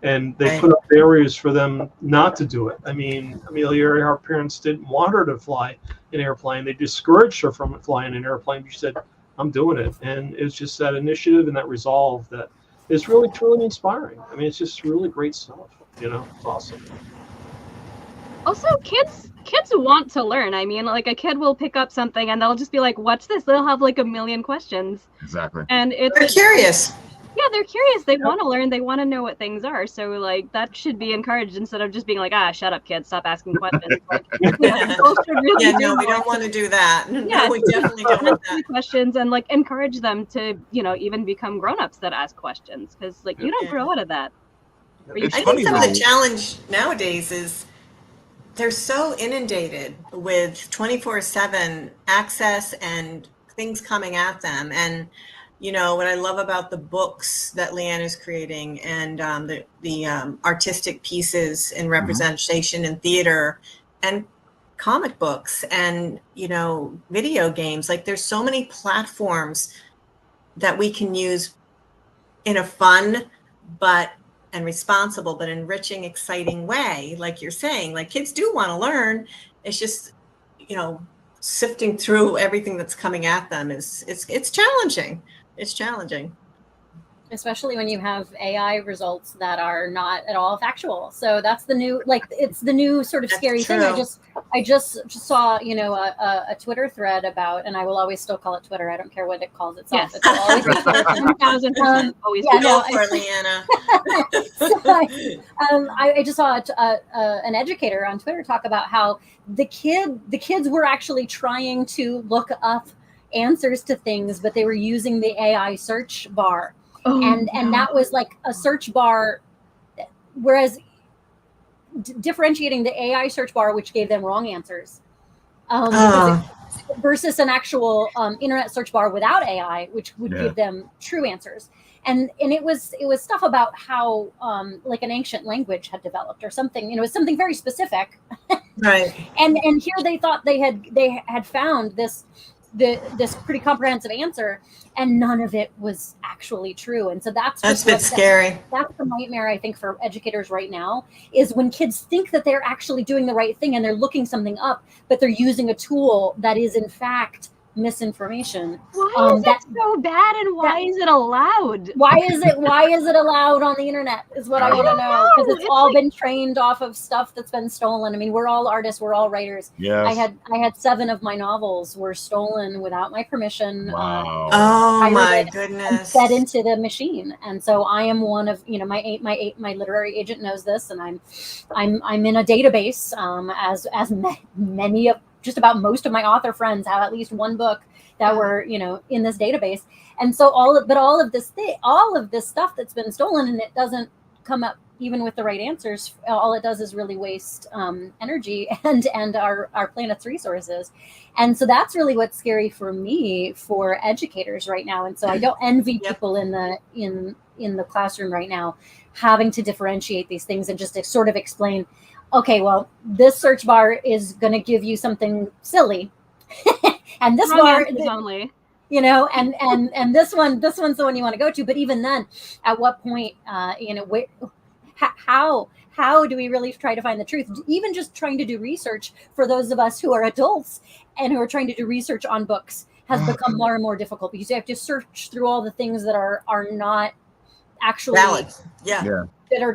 And they put up barriers for them not to do it. I mean, Amelia Earhart's parents didn't want her to fly an airplane. They discouraged her from flying an airplane. She said, I'm doing it. And it's just that initiative and that resolve that is really, truly inspiring. I mean, it's just really great stuff. You know, it's awesome. Also, kids want to learn. I mean, like a kid will pick up something and they'll just be like, what's this? They'll have like a million questions. Exactly. And they're curious. Yeah, they're curious. They want to learn. They want to know what things are. So like that should be encouraged instead of just being like, shut up, kids, stop asking questions. Like, we don't want to do that. Yeah, no, we definitely don't want that. Questions and like encourage them to, you know, even become grown-ups that ask questions, because like you don't grow out of that. I think some of the challenge nowadays is they're so inundated with 24/7 access and things coming at them. And you know what I love about the books that Leanne is creating, and the artistic pieces in representation in theater, and comic books, and you know, video games. Like there's so many platforms that we can use in a fun and responsible but enriching, exciting way. Like you're saying, like kids do want to learn. It's just, you know, sifting through everything that's coming at them it's challenging. It's challenging. Especially when you have AI results that are not at all factual. So that's the new, like, it's the new sort of scary thing. I just saw, you know, a Twitter thread about, and I will always still call it Twitter. I don't care what it calls itself. Yes. It will always be Twitter. 1000% always. Yeah, Go no, for it, Leanna. So I just saw an educator on Twitter talk about how the kids were actually trying to look up answers to things, but they were using the AI search bar. And that was like a search bar, whereas differentiating the AI search bar, which gave them wrong answers, versus an actual internet search bar without AI, which would give them true answers. And it was stuff about how like an ancient language had developed or something. You know, it was something very specific. Right. And here they thought they had found this pretty comprehensive answer, and none of it was actually true. And so that's a bit scary. That's the nightmare, I think, for educators right now, is when kids think that they're actually doing the right thing and they're looking something up, but they're using a tool that is in fact misinformation. Why is it so bad, and why is it allowed? Why is it allowed on the internet is what I want to know, because it's all been trained off of stuff that's been stolen. I mean, we're all artists, we're all writers. Yes. I had 7 of my novels were stolen without my permission. Wow. Oh my goodness. Fed into the machine. And so I am one of, you know, my literary agent knows this, and I'm in a database as many of just about most of my author friends have at least one book that were, you know, in this database. And so all of this stuff that's been stolen, and it doesn't come up even with the right answers, all it does is really waste energy and our planet's resources. And so that's really what's scary for me, for educators right now. And so I don't envy people in the classroom right now having to differentiate these things and just to sort of explain, okay, well, this search bar is going to give you something silly, and this bar is only, you know, and this one's the one you want to go to. But even then, at what point, you know, how do we really try to find the truth? Even just trying to do research for those of us who are adults and who are trying to do research on books has become more and more difficult, because you have to search through all the things that are not actually valid. That are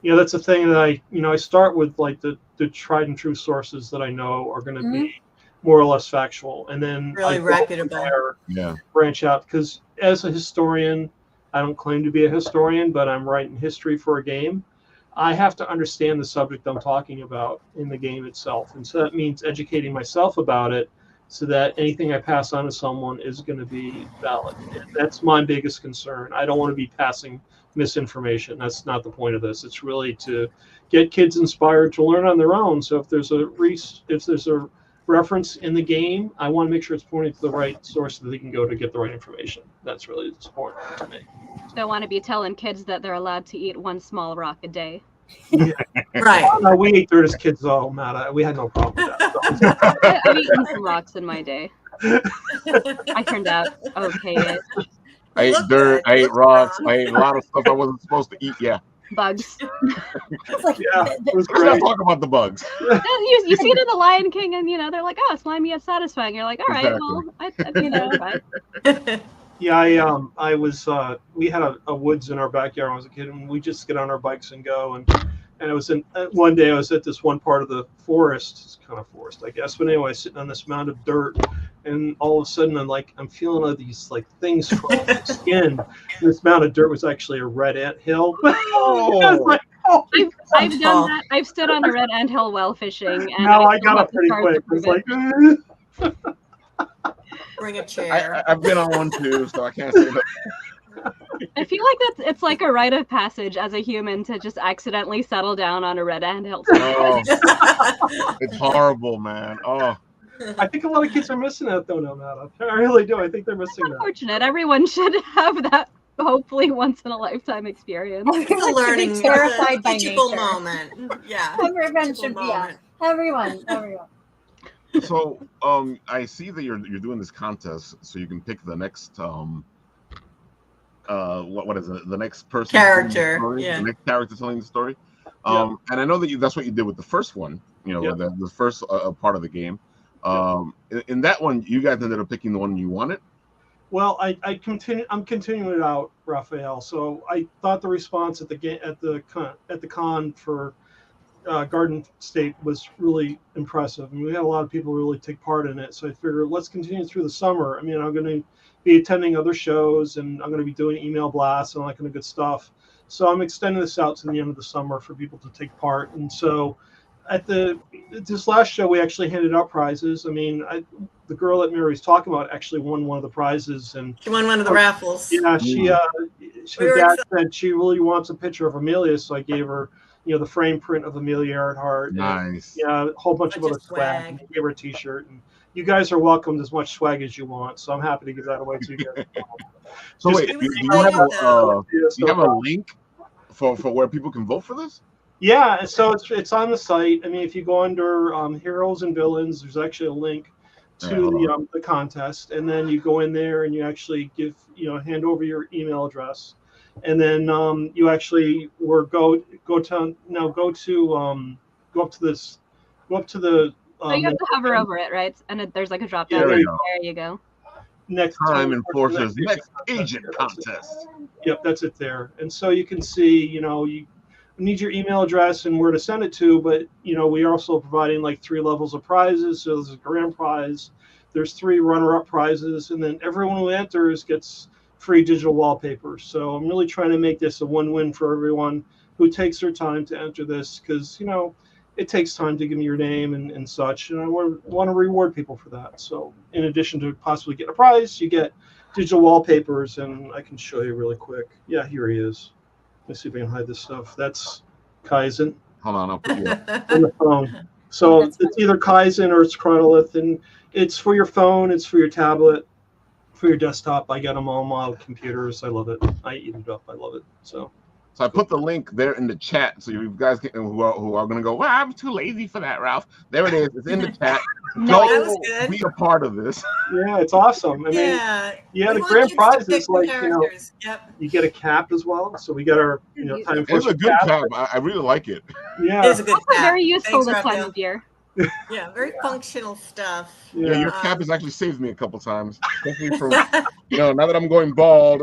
that's the thing that I start with, like the tried and true sources that I know are going to be more or less factual, and then really reputable. Branch out, because as a historian, I don't claim to be a historian, but I'm writing history for a game. I have to understand the subject I'm talking about in the game itself, and so that means educating myself about it, so that anything I pass on to someone is going to be valid. And that's my biggest concern. I don't want to be passing misinformation. That's not the point of this. It's really to get kids inspired to learn on their own. So if there's a reference in the game, I want to make sure it's pointing to the right source so that they can go to get the right information. That's really important to me. Don't want to be telling kids that they're allowed to eat 1 small rock a day. Yeah. Right. Oh, no, we ate dirt as kids, though, Matt. We had no problem with that. I've eaten some rocks in my day. I turned out okay. I ate dirt, I ate rocks, I ate a lot of stuff I wasn't supposed to eat. Bugs. It's like, Let's not talk about the bugs. You see it in The Lion King, and you know they're like, oh, slimy yet satisfying. You're like, all right, Exactly. well, fine. Yeah, I was. We had a woods in our backyard when I was a kid, and we just get on our bikes and go. And it was one day I was at this one part of the forest. It's kind of forest, I guess. But anyway, sitting on this mound of dirt, and all of a sudden I'm feeling all these like things from my skin. And this mound of dirt was actually a red ant hill. Oh. I was like, I've done that. I've stood on a red anthill while fishing. And no, I got up pretty quick. It was like, Bring a chair. I've been on one too, so I can't say that. I feel like it's like a rite of passage as a human to just accidentally settle down on a red handheld. Oh, it's horrible, man. Oh, I think a lot of kids are missing that though, no matter. I really do. I think they're missing that. Unfortunate. Everyone should have that hopefully once in a lifetime experience. It's a Everyone should be learning, terrified by teachable nature. moment. Yeah. Everyone teachable should be. Yeah. moment. Everyone. so I see that you're doing this contest, so you can pick the next what is it? The next person Character, telling the story, yeah. the next character telling the story. And I know that that's what you did with the first one. You know, the first part of the game. In that one, you guys ended up picking the one you wanted. Well, I'm continuing it out, Raphael. So I thought the response at the con for Garden State was really impressive. I mean, we had a lot of people really take part in it. So I figured let's continue through the summer. I mean, I'm going to be attending other shows, and I'm going to be doing email blasts and all that kind of good stuff. So I'm extending this out to the end of the summer for people to take part. And so at this last show, we actually handed out prizes. I mean, the girl that Mary's talking about actually won one of the prizes, and She won one of the raffles. yeah, her dad said she really wants a picture of Amelia, so I gave her, the frame print of Amelia Earhart. Nice. And, a whole bunch of other swag. And I gave her a T-shirt, and you guys are welcomed as much swag as you want. So I'm happy to give that away to you guys. So wait, do you have a link for where people can vote for this? Yeah, so it's on the site. I mean, if you go under Heroes and Villains, there's actually a link to the contest, and then you go in there and you actually hand over your email address, and then you actually go up to the. So you have to hover over it, right? And there's like a drop down. There you go. Next Time Enforcers next agent contest. Yep, that's it there. And so you can see, you need your email address and where to send it to, but we are also providing like 3 levels of prizes. So there's a grand prize, there's 3 runner-up prizes, and then everyone who enters gets free digital wallpapers. So I'm really trying to make this a win-win for everyone who takes their time to enter this, because it takes time to give me your name and such, and I want to reward people for that. So in addition to possibly getting a prize, you get digital wallpapers, and I can show you really quick. Yeah, here he is. Let's see if I can hide this stuff. That's Kaizen. Hold on, I'll put you up. On the phone. So it's either Kaizen or it's Chronolith, and it's for your phone, it's for your tablet, for your desktop. I get them on my computers. I love it. I eat it up. I love it. So I put the link there in the chat, so you guys who are going to go, well, I'm too lazy for that, Ralph. There it is. It's in the chat. No, that was good. Be a part of this. Yeah, it's awesome. I mean, the grand prize is like, you get a cap as well. So we get our, time. It's a good cap. I really like it. Yeah, it is a good cap. Very useful this time of year. Yeah, very functional stuff. Yeah, your cap has actually saved me a couple times, especially from, now that I'm going bald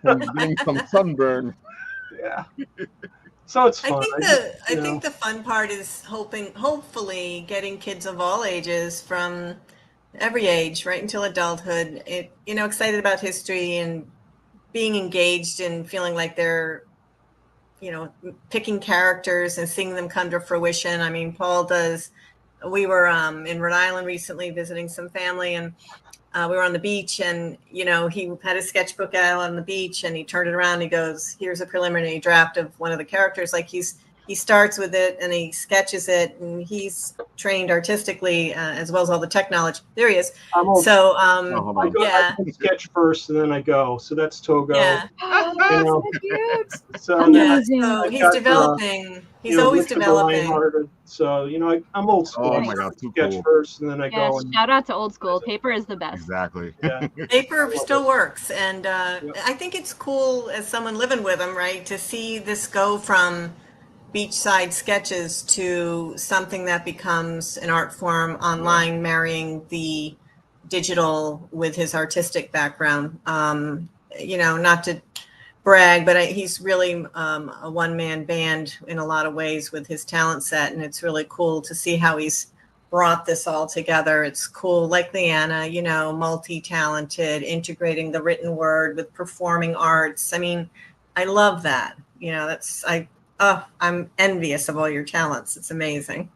from getting some sunburn. Yeah. So it's fun. I think the fun part is hopefully getting kids of all ages, from every age right until adulthood, excited about history and being engaged and feeling like they're picking characters and seeing them come to fruition. I mean, Paul does. We were in Rhode Island recently visiting some family, and we were on the beach, and he had a sketchbook out on the beach, and he turned it around and he goes, here's a preliminary draft of one of the characters. Like he starts with it and he sketches it, and he's trained artistically as well as all the tech knowledge. There he is. So I sketch first and then I go. So that's Togo. Yeah. So cute. So he's developing. He's always developing. Lionheart. So I'm old school. Oh my God, too sketch cool. first and then I go. And Shout out to old school. Paper is the best. Exactly. Yeah. Paper still works, and I think it's cool as someone living with him, right, to see this go from beachside sketches to something that becomes an art form online, marrying the digital with his artistic background. Not to brag, but he's really a one-man band in a lot of ways with his talent set, and it's really cool to see how he's brought this all together. It's cool, like Leanna, multi-talented, integrating the written word with performing arts. I mean, I love that. I'm envious of all your talents. It's amazing.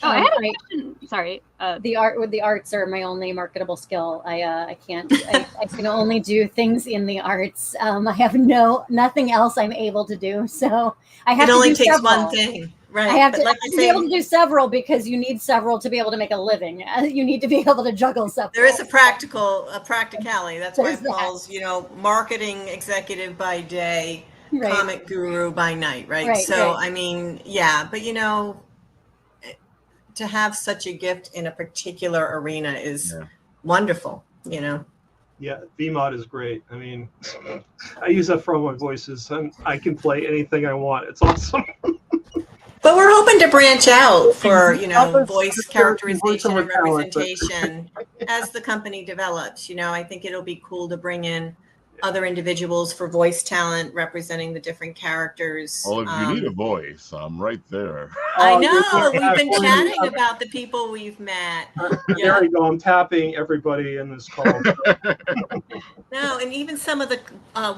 Oh, I had a question. Sorry. The arts are my only marketable skill. I can't. I can only do things in the arts. I have nothing else I'm able to do. So I have It to only do takes several. one thing, right? I have But to, like I have you to be able say, to do several because you need several to be able to make a living. You need to be able to juggle several. there is a practicality. That's why There's that. Paul's, marketing executive by day, Right. comic guru by night, right? Right, So, right. I mean, yeah, but to have such a gift in a particular arena is wonderful, Yeah, VMod is great. I mean, I use that for all my voices, and I can play anything I want. It's awesome. But we're hoping to branch out for, voice Voiceover characterization and talent, but- representation as the company develops. I think it'll be cool to bring in other individuals for voice talent representing the different characters. Well, if you need a voice, I'm right there. I know. We've been chatting about the people we've met. There you go. I'm tapping everybody in this call. No, and even some of the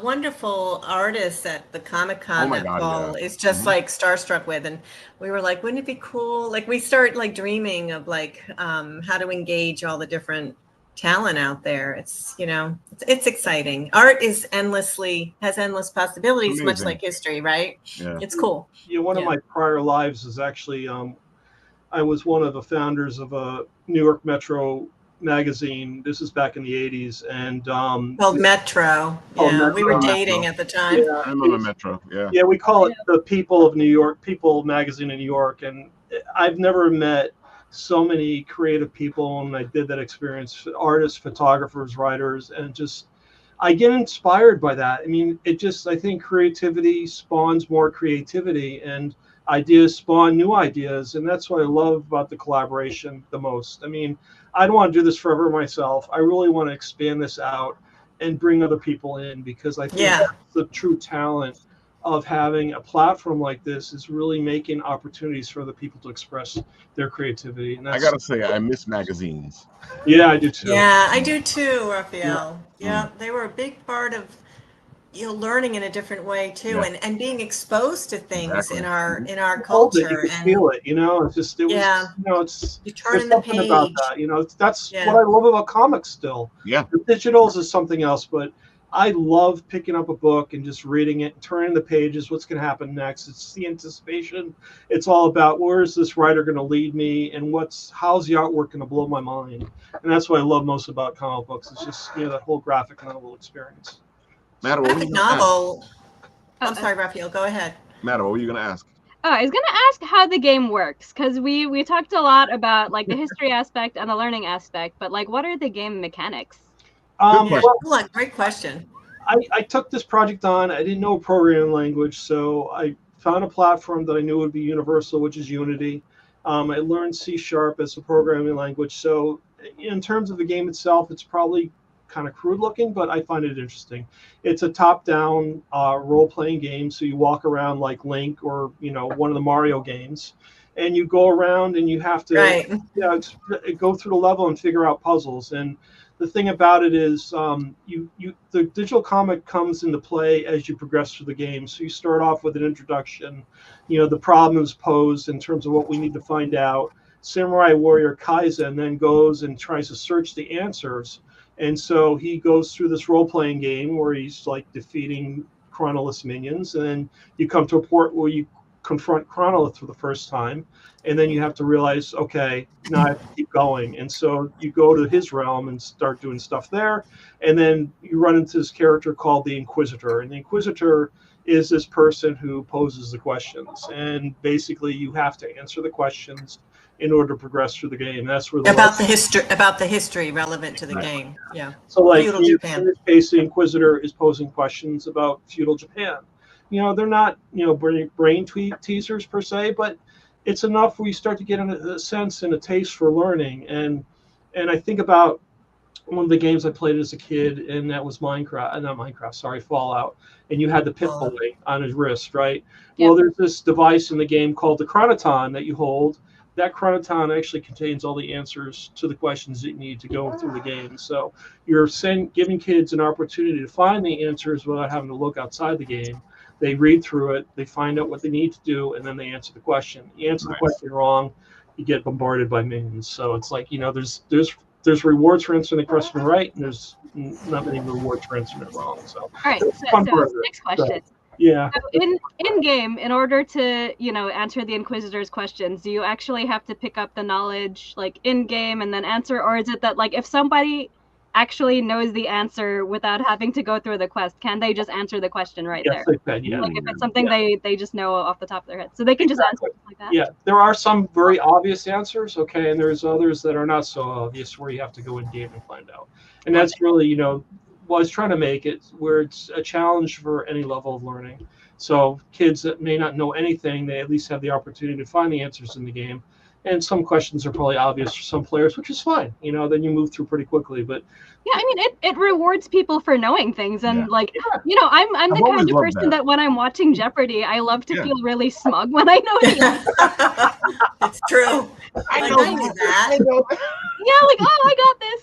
wonderful artists at the Comic-Con Oh my that God, Paul yeah. is just like starstruck with. And we were like, wouldn't it be cool? Like we start like dreaming of like how to engage all the different talent out there. It's, it's exciting. Art has endless possibilities, much Amazing. like history, right? Yeah. It's cool. One of my prior lives is actually, I was one of the founders of a New York Metro magazine. This is back in the 80s. And called Metro. Yeah, we were dating at the time. Yeah, I'm on the Metro. Yeah. Yeah, we call it the People of New York, People magazine in New York. And I've never met so many creative people, and I did that experience, artists, photographers, writers, and just I get inspired by that. I mean, I think creativity spawns more creativity, and ideas spawn new ideas, and that's what I love about the collaboration the most. I mean, I don't want to do this forever myself. I really want to expand this out and bring other people in, because I think that's the true talent of having a platform like this, is really making opportunities for other people to express their creativity. And I gotta say, I miss magazines. Yeah, I do too. Yeah, I do too, Raphael. Yeah, they were a big part of learning in a different way too, and being exposed to things in our culture. You can feel it, It's just it's you turn in the something page about that. That's what I love about comics still. Yeah, the digitals is something else, but I love picking up a book and just reading it, turning the pages, what's going to happen next. It's the anticipation. It's all about, where is this writer going to lead me, and how's the artwork going to blow my mind? And that's what I love most about comic books. It's just, that whole graphic novel experience. Matt, what were you gonna novel. I'm sorry, Raphael, go ahead. Matt, what were you going to ask? Oh, I was going to ask how the game works, because we talked a lot about like the history aspect and the learning aspect, but like, what are the game mechanics? Great question. I took this project on. I didn't know a programming language, so I found a platform that I knew would be universal, which is Unity. I learned C# as a programming language. So in terms of the game itself, it's probably kind of crude looking, but I find it interesting. It's a top-down role-playing game, so you walk around like Link or one of the Mario games, and you go around and you have to go through the level and figure out puzzles. And the thing about it is, the digital comic comes into play as you progress through the game. So you start off with an introduction, the problems posed in terms of what we need to find out. Samurai Warrior Kaizen then goes and tries to search the answers. And so he goes through this role-playing game where he's like defeating Chronolith minions. And then you come to a port where you confront Chronolith for the first time. And then you have to realize, okay, now I have to keep going. And so you go to his realm and start doing stuff there. And then you run into this character called the Inquisitor. And the Inquisitor is this person who poses the questions. And basically you have to answer the questions in order to progress through the game. That's where about the history relevant to the game. Yeah. So like feudal in Japan. this case, the Inquisitor is posing questions about feudal Japan. They're not, brain teasers per se, but it's enough where you start to get a sense and a taste for learning. And I think about one of the games I played as a kid, and that was Fallout. And you had the pit boy on his wrist, right? Yeah. Well, there's this device in the game called the Chronoton that you hold. That Chronoton actually contains all the answers to the questions that you need to go through the game. So you're giving kids an opportunity to find the answers without having to look outside the game. They read through it, they find out what they need to do, and then they answer the question. You answer the question wrong, you get bombarded by minions. So it's like, there's rewards for answering the question right, and there's not many rewards for answering it wrong. So All right, fun so part of it. next question. Yeah. So in game, in order to answer the Inquisitor's questions, do you actually have to pick up the knowledge like in game and then answer, or is it that like if somebody actually knows the answer without having to go through the quest, can they just answer the question right there? They can, yeah. Like if it's something they just know off the top of their head, so they can just answer like that. Yeah, there are some very obvious answers, okay, and there's others that are not so obvious where you have to go in game and find out. And that's really, was trying to make it where it's a challenge for any level of learning. So kids that may not know anything, they at least have the opportunity to find the answers in the game. And some questions are probably obvious for some players, which is fine. Then you move through pretty quickly. But yeah, I mean, it rewards people for knowing things, and I'm the kind of person that when I'm watching Jeopardy, I love to feel really smug when I know the answer. It's true. I know that. Yeah, like, oh, I got this.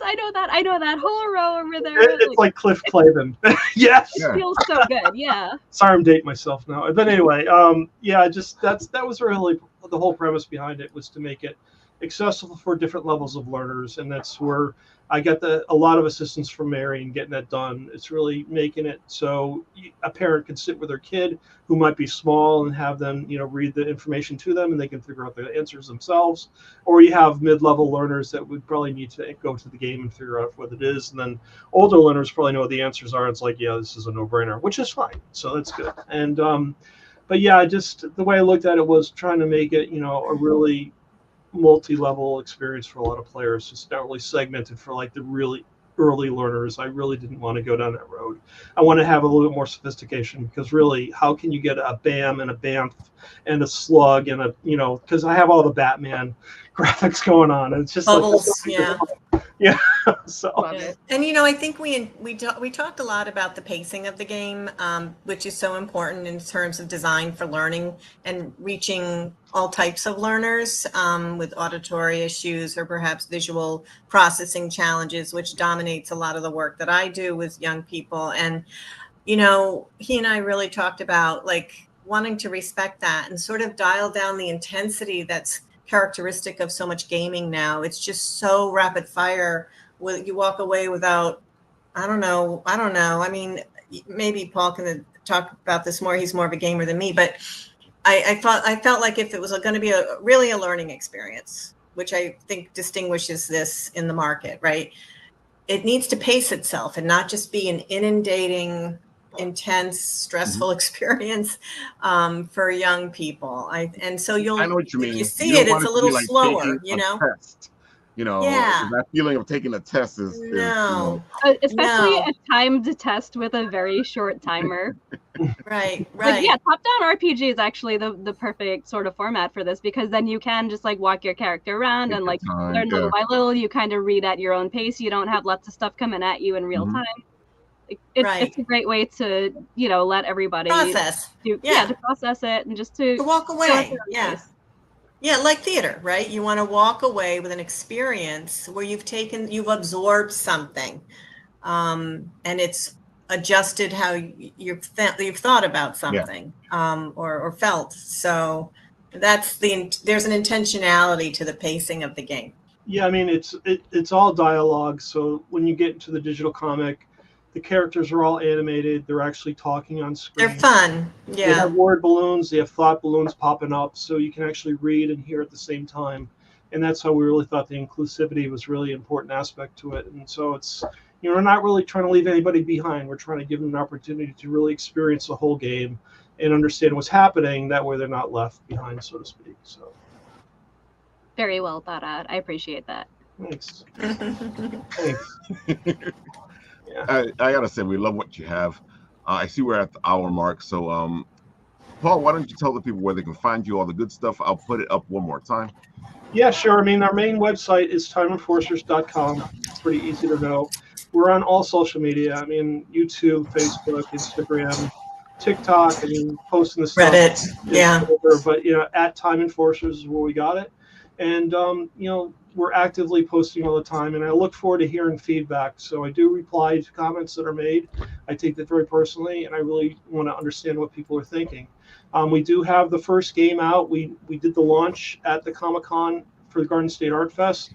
I know that whole row over there. It's like Cliff Clavin. Yes. It feels so good. Yeah. Sorry, I'm dating myself now. But anyway, that was really the whole premise behind it, was to make it accessible for different levels of learners, and that's where I got a lot of assistance from Mary in getting that done. It's really making it so a parent can sit with their kid who might be small and have them, read the information to them, and they can figure out the answers themselves. Or you have mid-level learners that would probably need to go to the game and figure out what it is, and then older learners probably know what the answers are. It's like, yeah, this is a no-brainer, which is fine. So that's good. And but yeah, just the way I looked at it was trying to make it, a really multi-level experience for a lot of players. It's not really segmented for like the really early learners. I really didn't want to go down that road. I want to have a little bit more sophistication, because really, how can you get a BAM and a BAMF and a slug and because I have all the Batman graphics going on. And it's just bubbles, yeah. So, and I think we talked a lot about the pacing of the game, which is so important in terms of design for learning and reaching all types of learners with auditory issues or perhaps visual processing challenges, which dominates a lot of the work that I do with young people. And he and I really talked about like wanting to respect that and sort of dial down the intensity that's characteristic of so much gaming now. It's just so rapid fire. You walk away without, I don't know. I mean, maybe Paul can talk about this more. He's more of a gamer than me, but I felt like if it was going to be really a learning experience, which I think distinguishes this in the market, right? It needs to pace itself and not just be an inundating, intense, stressful experience for young people. And so I know what you mean. If you see it, it's a little slower, Test. That feeling of taking a test is especially a timed test with a very short timer. Right. Like, yeah, top-down RPG is actually the perfect sort of format for this, because then you can just like walk your character around and like learn little by little. You kind of read at your own pace. You don't have lots of stuff coming at you in real time. It's a great way to let everybody process. To process it and just to walk away. Yeah, like theater, right? You want to walk away with an experience where you've absorbed something, and it's adjusted how you've thought about something, or felt. So there's an intentionality to the pacing of the game. Yeah, I mean it's all dialogue. So when you get into the digital comic, the characters are all animated. They're actually talking on screen. They're fun. Yeah. They have word balloons. They have thought balloons popping up, so you can actually read and hear at the same time. And that's how we really thought the inclusivity was really an important aspect to it. And so it's, we're not really trying to leave anybody behind. We're trying to give them an opportunity to really experience the whole game and understand what's happening. That way they're not left behind, so to speak. So. Very well thought out. I appreciate that. Thanks. I gotta say, we love what you have. I see we're at the hour mark, so Paul, why don't you tell the people where they can find you, all the good stuff? I'll put it up one more time. Yeah, sure. I mean, our main website is timeenforcers.com. It's pretty easy to know. We're on all social media. I mean, YouTube, Facebook, Instagram, TikTok. I mean, posting the stuff. Reddit, yeah. But at Time Enforcers is where we got it, and we're actively posting all the time, and I look forward to hearing feedback. So I do reply to comments that are made. I take that very personally, and I really want to understand what people are thinking. We do have the first game out. We did the launch at the Comic-Con for the Garden State Art Fest.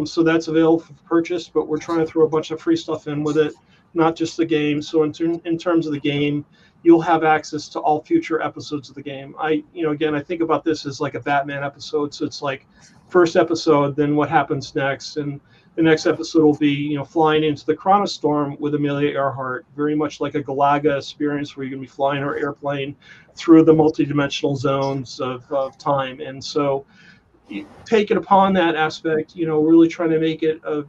So that's available for purchase, but we're trying to throw a bunch of free stuff in with it, not just the game. So in terms of the game, you'll have access to all future episodes of the game. Again, I think about this as like a Batman episode. So it's like first episode, then what happens next. And the next episode will be, flying into the Chronostorm with Amelia Earhart, very much like a Galaga experience where you're going to be flying our airplane through the multidimensional zones of time. And so take it upon that aspect, really trying to make it a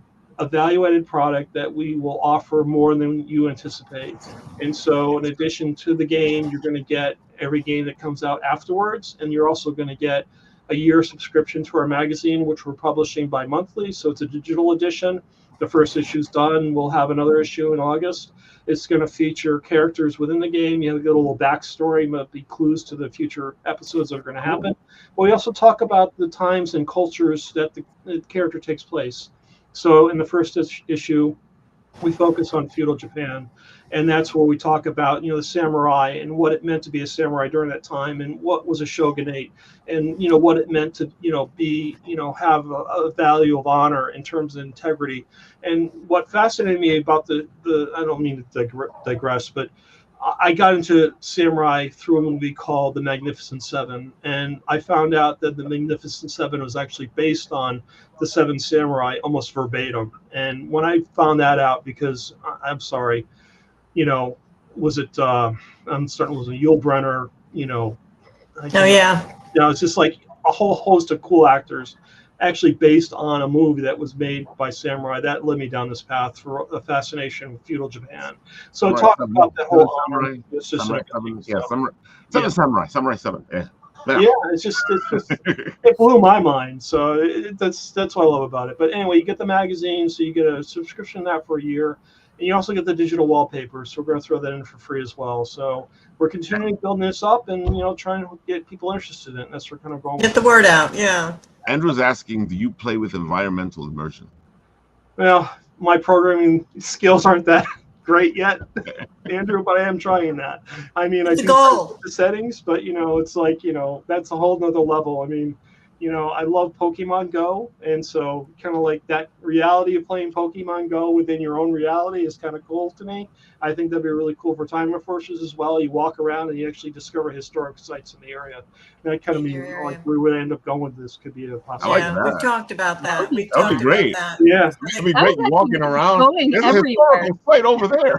value-added product that we will offer more than you anticipate. And so in addition to the game, you're going to get every game that comes out afterwards, and you're also going to get a year subscription to our magazine, which we're publishing bi-monthly. So it's a digital edition. The first issue's done. We'll have another issue in August. It's going to feature characters within the game. You get a little backstory, but be clues to the future episodes that are going to happen. But we also talk about the times and cultures that the character takes place. So in the first issue, we focus on feudal Japan, and that's where we talk about, the samurai and what it meant to be a samurai during that time, and what was a shogunate, and what it meant to be have a value of honor in terms of integrity. And what fascinated me about the I don't mean to digress, but I got into samurai through a movie called The Magnificent Seven, and I found out that The Magnificent Seven was actually based on the Seven Samurai almost verbatim. And when I found that out, because I'm sorry, was it? I'm starting to lose Yul Brynner. Oh yeah. It's just like a whole host of cool actors, actually based on a movie that was made by samurai. That led me down this path for a fascination with feudal Japan. So talk about that whole honor. Samurai 7. Yeah. Yeah, it's just it blew my mind. So that's what I love about it. But anyway, you get the magazine, so you get a subscription to that for a year, and you also get the digital wallpapers. So we're going to throw that in for free as well. So we're continuing building this up, and trying to get people interested in it. That's what we're kind of going. Get the word out, yeah. Andrew's asking, do you play with environmental immersion? Well, my programming skills aren't that great yet, Andrew, but I am trying that. I mean, I do the settings, but it's like, that's a whole nother level. I mean, I love Pokemon Go, and so kind of like that reality of playing Pokemon Go within your own reality is kind of cool to me. I think that'd be really cool for time enforcers as well. You walk around and you actually discover historic sites in the area. And that kind of means like where we end up going with this could be a possibility. Yeah, we've talked about that. That'd be great. Yeah, it'd be great walking around. There's a historical site over there.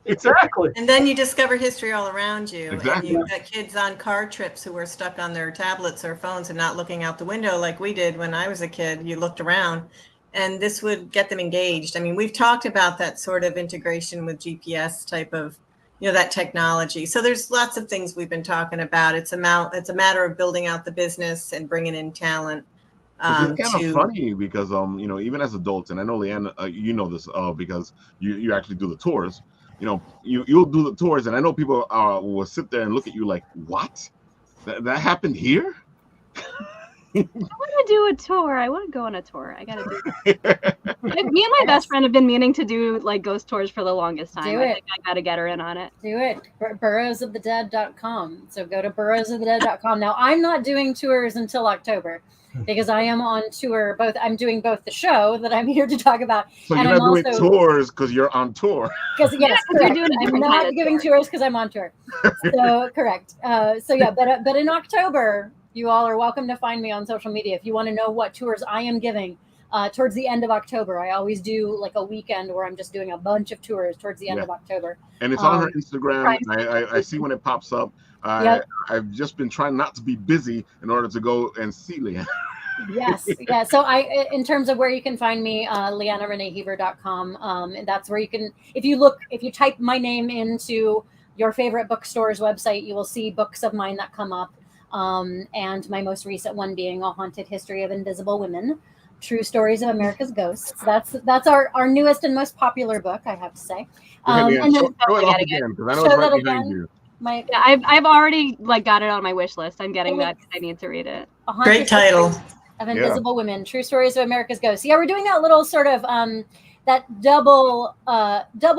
Exactly. And then you discover history all around you. Exactly. And you've got kids on car trips who were stuck on their tablets or phones and not looking out the window like we did when I was a kid. You looked around, and this would get them engaged. I mean, we've talked about that sort of integration with GPS type of, that technology. So there's lots of things we've been talking about. It's a matter of building out the business and bringing in talent. It's kind of funny because even as adults, and I know Leanne, you know this because you actually do the tours. You'll do the tours, and I know people will sit there and look at you like, what? That happened here? I want to do a tour. I want to go on a tour. I gotta do it. Me and my best friend have been meaning to do like ghost tours for the longest time. I think I gotta get her in on it. Do it. burrowsofthedead.com. So go to burrowsofthedead.com. Now I'm not doing tours until October, because I am on tour. I'm doing both the show that I'm here to talk about. So you're not doing tours because you're on tour. Because yes, you're doing I'm not giving tours because I'm on tour. So correct. But in October, you all are welcome to find me on social media if you want to know what tours I am giving. Towards the end of October, I always do like a weekend where I'm just doing a bunch of tours towards the end of October. And it's on her Instagram. I see when it pops up. I've just been trying not to be busy in order to go and see Leanne. Yes. Yeah. So in terms of where you can find me, LeannaReneeHeber.com. That's where you can, if you type my name into your favorite bookstore's website, you will see books of mine that come up. And my most recent one being A Haunted History of Invisible Women, True Stories of America's Ghosts. That's our newest and most popular book, I have to say. And then show it off again, because I know it's right behind you. I've already got it on my wish list. I'm getting that because I need to read it. Great title. of Invisible Women, True Stories of America's Ghosts. Yeah, we're doing that little sort of that double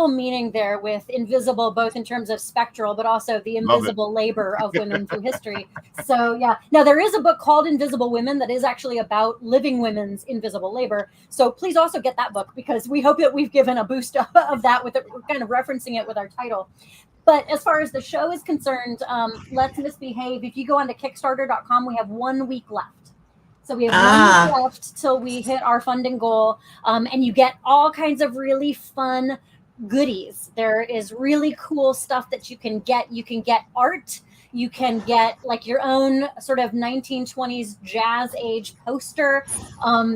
meaning there with invisible, both in terms of spectral, but also the invisible labor of women through history. So yeah, now there is a book called Invisible Women that is actually about living women's invisible labor. So please also get that book, because we hope that we've given a boost of that with it. We're kind of referencing it with our title. But as far as the show is concerned, Let's Misbehave. If you go onto Kickstarter.com, we have 1 week left. So we have 1 week left till we hit our funding goal. And you get all kinds of really fun goodies. There is really cool stuff that you can get. You can get art. You can get like your own sort of 1920s jazz age poster.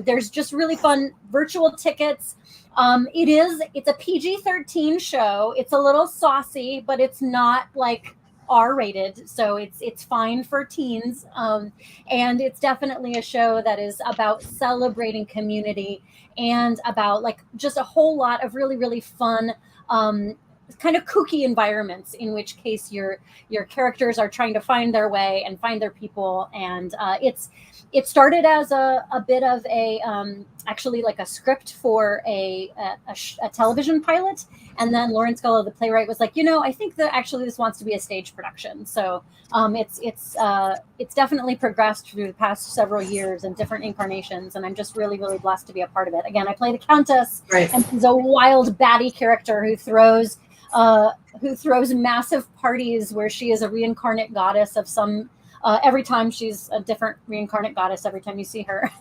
There's just really fun virtual tickets. It's a PG-13 show. It's a little saucy, but it's not like R-rated, so it's fine for teens. And it's definitely a show that is about celebrating community and about like just a whole lot of really, really fun, kind of kooky environments, in which case your characters are trying to find their way and find their people. And it started as a bit of a actually like a script for a television pilot, and then Lauren Scullo, the playwright, was like, I think that actually this wants to be a stage production. So it's definitely progressed through the past several years in different incarnations, and I'm just really, really blessed to be a part of it. Again, I play the Countess, and she's a wild baddie character who throws massive parties where she is a reincarnate goddess of some. Every time she's a different reincarnate goddess, every time you see her.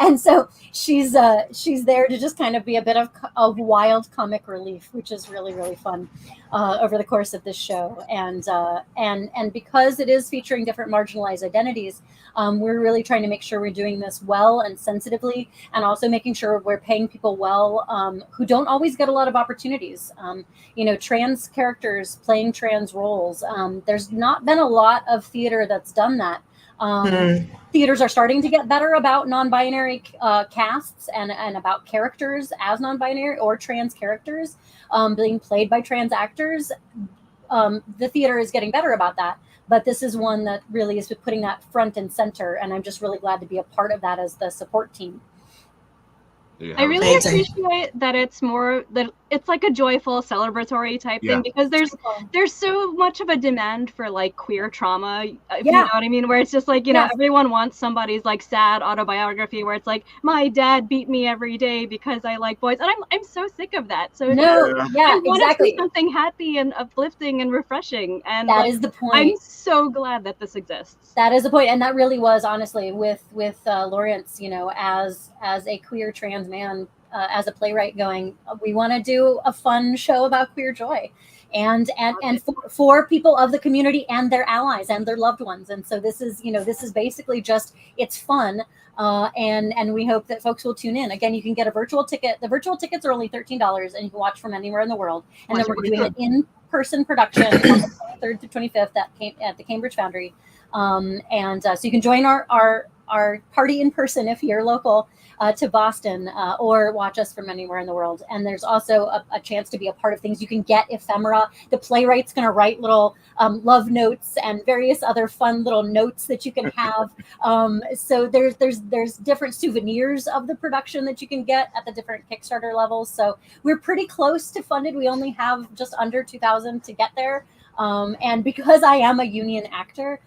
And so she's there to just kind of be a bit of wild comic relief, which is really, really fun over the course of this show. And because it is featuring different marginalized identities, we're really trying to make sure we're doing this well and sensitively, and also making sure we're paying people well who don't always get a lot of opportunities. Trans characters playing trans roles. There's not been a lot of theater that's done that. Theaters are starting to get better about non-binary casts and about characters as non-binary or trans characters being played by trans actors. The theater is getting better about that, but this is one that really is putting that front and center, and I'm just really glad to be a part of that as the support team. I really appreciate that it's like a joyful celebratory type thing, because there's so much of a demand for like queer trauma, if you know what I mean, where it's just like, everyone wants somebody's like sad autobiography where it's like, my dad beat me every day because I like boys, and I'm so sick of that. So I want to see something happy and uplifting and refreshing, and that is the point. I'm so glad that this exists. That is the point, and that really was honestly with Lawrence, as a queer trans man, as a playwright, going, we want to do a fun show about queer joy, and for people of the community and their allies and their loved ones. And so this is basically just, it's fun, and we hope that folks will tune in. Again, you can get a virtual ticket. The virtual tickets are only $13, and you can watch from anywhere in the world. And then we're doing an in-person production on the 23rd to 25th at the Cambridge Foundry, so you can join our party in person if you're local to Boston, or watch us from anywhere in the world. And there's also a chance to be a part of things. You can get ephemera. The playwright's going to write little love notes and various other fun little notes that you can have. So there's different souvenirs of the production that you can get at the different Kickstarter levels. So we're pretty close to funded. We only have just under 2,000 to get there. And because I am a union actor,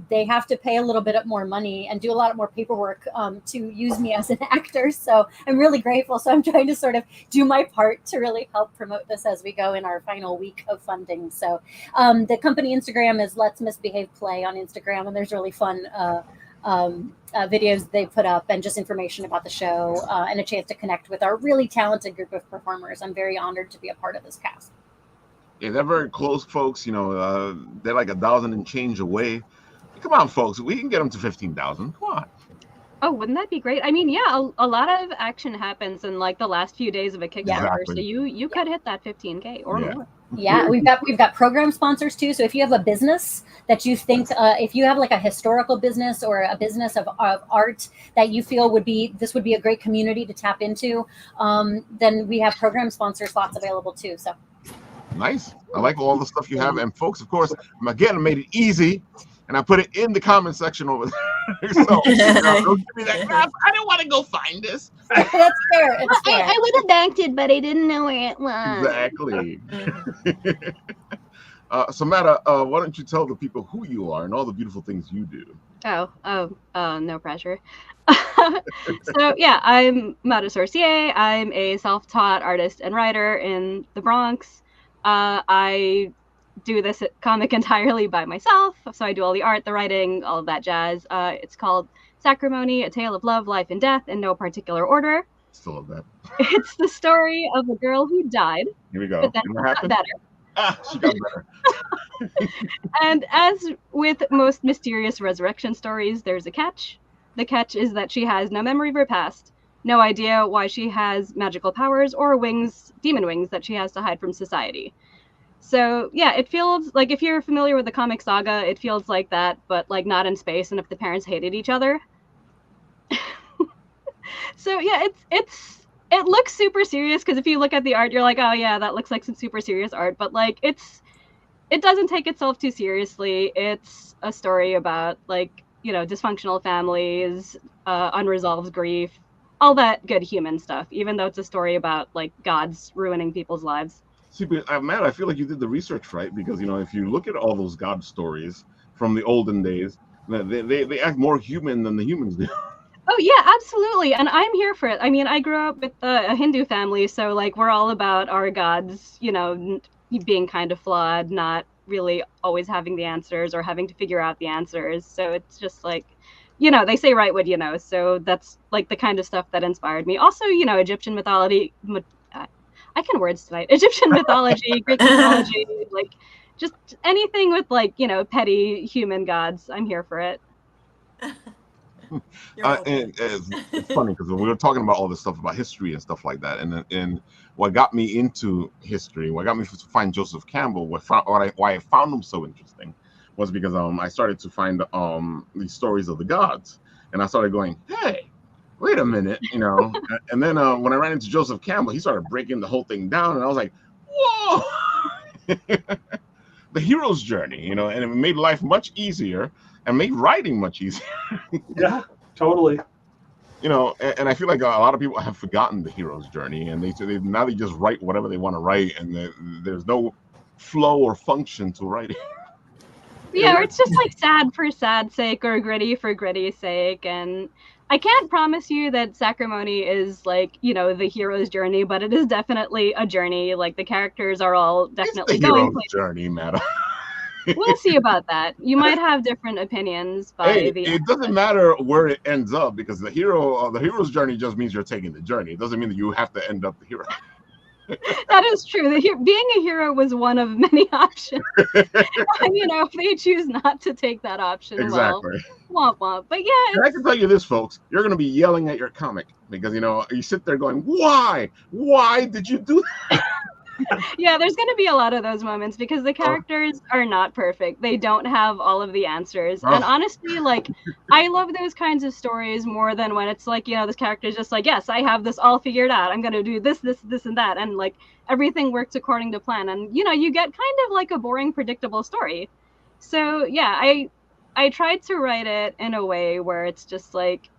they have to pay a little bit more money and do a lot more paperwork to use me as an actor. So I'm really grateful. So I'm trying to sort of do my part to really help promote this as we go in our final week of funding. So the company Instagram is Let's Misbehave Play on Instagram, and there's really fun videos they put up, and just information about the show, and a chance to connect with our really talented group of performers. I'm very honored to be a part of this cast. Yeah, they're very close, folks. They're like 1,000 and change away. Come on, folks. We can get them to 15,000. Come on. Oh, wouldn't that be great? I mean, a lot of action happens in like the last few days of a Kickstarter, so you could hit that 15K or more. Yeah, we've got program sponsors too. So if you have a business that you think, if you have like a historical business or a business of art that you feel would be a great community to tap into, then we have program sponsor slots available too. So. Nice. I like all the stuff you have. And folks, of course, again, I made it easy, and I put it in the comment section over there. So don't give me that crap. I don't want to go find this. That's fair. It's fair. I would have banked it, but I didn't know where it was. Exactly. Samantha, why don't you tell the people who you are and all the beautiful things you do? No pressure. So yeah, I'm Mata Sorcier. I'm a self-taught artist and writer in the Bronx. I do this comic entirely by myself, so I do all the art, the writing, all of that jazz. It's called Sacrimony, A Tale of Love, Life, and Death in no particular order. Still love that. It's the story of a girl who died, Here we go. but then And what got happened? better. She got better. And as with most mysterious resurrection stories, there's a catch. The catch is that she has no memory of her past, no idea why she has magical powers or wings, demon wings, that she has to hide from society. So yeah, it feels like, if you're familiar with the comic saga, it feels like that, but like not in space, and if the parents hated each other. So yeah, it looks super serious, because if you look at the art, you're like, oh yeah, that looks like some super serious art, but like it doesn't take itself too seriously. It's a story about, like, you know, dysfunctional families, unresolved grief, all that good human stuff, even though it's a story about like gods ruining people's lives. See, but Matt, I feel like you did the research right, because, you know, if you look at all those god stories from the olden days, they act more human than the humans do. Oh yeah, absolutely, and I'm here for it. I mean, I grew up with a Hindu family, so like we're all about our gods, you know, being kind of flawed, not really always having the answers or having to figure out the answers. So it's just like, you know, they say write what you know. So that's like the kind of stuff that inspired me. Also, you know, Egyptian mythology. I can words tonight. Egyptian mythology, Greek mythology, like just anything with, like, you know, petty human gods. I'm here for it. And it's funny because we were talking about all this stuff about history and stuff like that, and what got me into history, what got me to find Joseph Campbell, why I found him so interesting, was because I started to find these stories of the gods, and I started going, hey, wait a minute, you know. And then when I ran into Joseph Campbell, he started breaking the whole thing down, and I was like, whoa. The hero's journey, you know, and it made life much easier and made writing much easier. Yeah, totally. You know, and I feel like a lot of people have forgotten the hero's journey, and they now they just write whatever they want to write, and there's no flow or function to writing. Yeah, or it's just like sad for sad's sake, or gritty for gritty's sake. And I can't promise you that Sacrimony is, like, you know, the hero's journey, but it is definitely a journey. Like, the characters are all definitely it's the going hero's places. journey, Matt. We'll see about that. You might have different opinions by Hey, the it end. doesn't matter where it ends up, because the hero's journey just means you're taking the journey. It doesn't mean that you have to end up the hero. That is true. Being a hero was one of many options. And, you know, if they choose not to take that option, Exactly. well, womp womp. But yeah, And I can tell you this, folks, you're going to be yelling at your comic, because, you know, you sit there going, why did you do that? yeah, there's going to be a lot of those moments, because the characters are not perfect. They don't have all of the answers. And honestly, like, I love those kinds of stories more than when it's like, you know, this character is just like, yes, I have this all figured out. I'm going to do this, and that. And like everything works according to plan. And, you know, you get kind of like a boring, predictable story. So yeah, I tried to write it in a way where it's just like,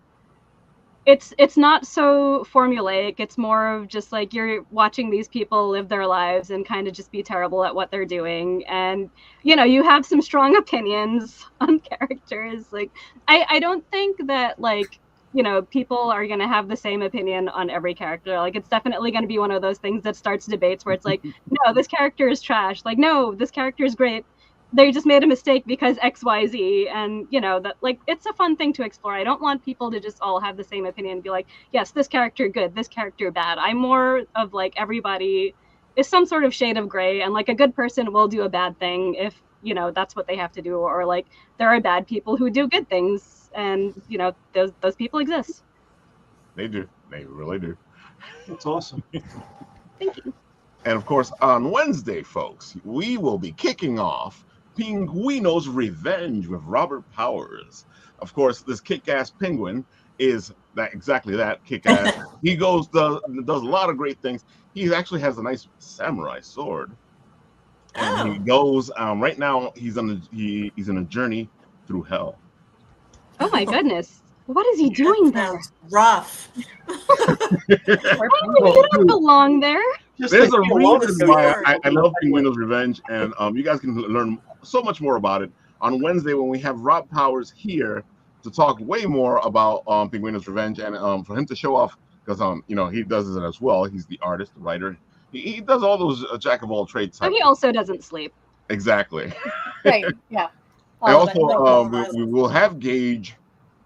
it's not so formulaic. It's more of just like you're watching these people live their lives and kind of just be terrible at what they're doing, and, you know, you have some strong opinions on characters. Like, I don't think that, like, you know, people are going to have the same opinion on every character. Like, it's definitely going to be one of those things that starts debates where it's like, no, this character is trash. Like, no, this character is great. They just made a mistake because XYZ. And, you know, that, like, it's a fun thing to explore. I don't want people to just all have the same opinion and be like, yes, this character good, this character bad. I'm more of like, everybody is some sort of shade of gray, and like a good person will do a bad thing if, you know, that's what they have to do, or like there are bad people who do good things, and, you know, those people exist. They do. They really do. That's awesome. Thank you. And of course, on Wednesday, folks, we will be kicking off Pinguino's Revenge with Robert Powers. Of course, this kick-ass penguin is exactly that, kick-ass. He does a lot of great things. He actually has a nice samurai sword. And he goes right now. He's in a journey through hell. Oh my goodness. What is he doing there? Sounds rough. You don't belong there. Just There's like a you love reason it, why you're I love Penguin's Revenge, and you guys can learn so much more about it on Wednesday when we have Rob Powers here to talk way more about Penguin's Revenge, and for him to show off, because you know, he does it as well. He's the artist, the writer. He does all those jack of all trades. So he also doesn't sleep. Exactly. Right. Yeah. And All of it. also, we will have Gage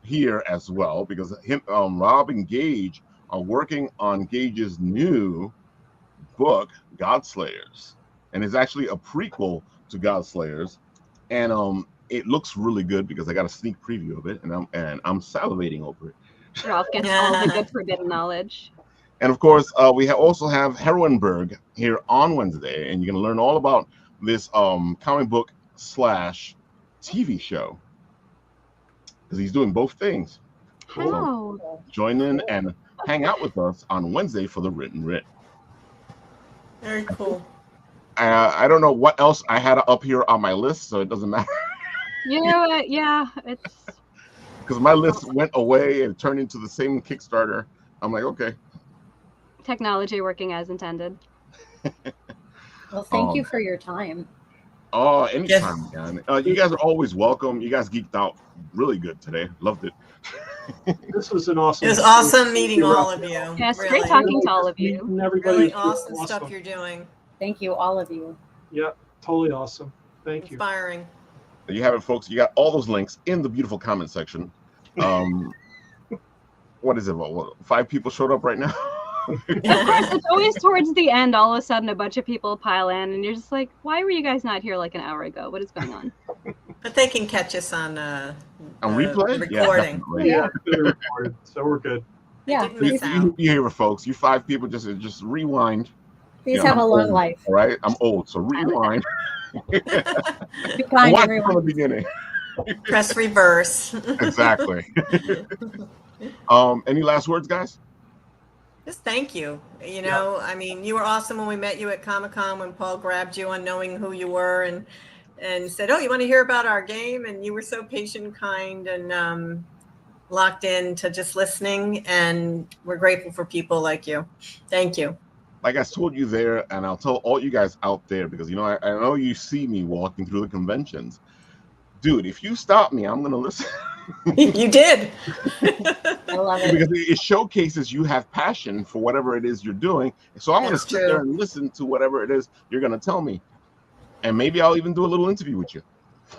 here as well, because Rob and Gage are working on Gage's new book, Godslayers, and it's actually a prequel to Godslayers, and it looks really good because I got a sneak preview of it, and I'm salivating over it. Ralph gets all the good forbidden knowledge. And of course, we also have Heroinberg here on Wednesday, and you're going to learn all about this comic book / TV show, because he's doing both things. How? So join in and hang out with us on Wednesday for the Written Writ. Very cool. I don't know what else I had up here on my list, so it doesn't matter. You know what? Yeah, it's Because my list went away and turned into the same Kickstarter. I'm like, okay. technology working as intended. Well, thank you for your time. Oh, anytime, man. You guys are always welcome. You guys geeked out really good today. Loved it. This was an awesome. It was awesome meeting all of you. Yeah, it's really. great talking to all of you. Meeting everybody. Really It's just awesome stuff you're doing. Thank you, all of you. Yeah, totally awesome. Thank you. Inspiring. There you have it, folks. You got all those links in the beautiful comment section. What is it? What, 5 people showed up right now? Of course, it's always towards the end. All of a sudden, a bunch of people pile in, and you're just like, "Why were you guys not here like an hour ago? What is going on?" But they can catch us on replay? recording. Yeah, they're recorded, so we're good. Yeah, Didn't miss out. You hear it, folks. You 5 people just rewind. these You know, have a I'm long old, life. All right, I'm old, so rewind. Be kind, Watch from the everyone. beginning. Press reverse. Exactly. Any last words, guys? Just thank you. You know, I mean, you were awesome when we met you at Comic-Con, when Paul grabbed you on knowing who you were and said, "Oh, you want to hear about our game?" And you were so patient, kind, and locked in to just listening. And we're grateful for people like you. Thank you. Like I told you there, and I'll tell all you guys out there, because you know I know you see me walking through the conventions. Dude, if you stop me, I'm gonna listen. You did. I love it. Because it showcases you have passion for whatever it is you're doing. So I'm going to That's sit true. there and listen to whatever it is you're going to tell me. And maybe I'll even do a little interview with you.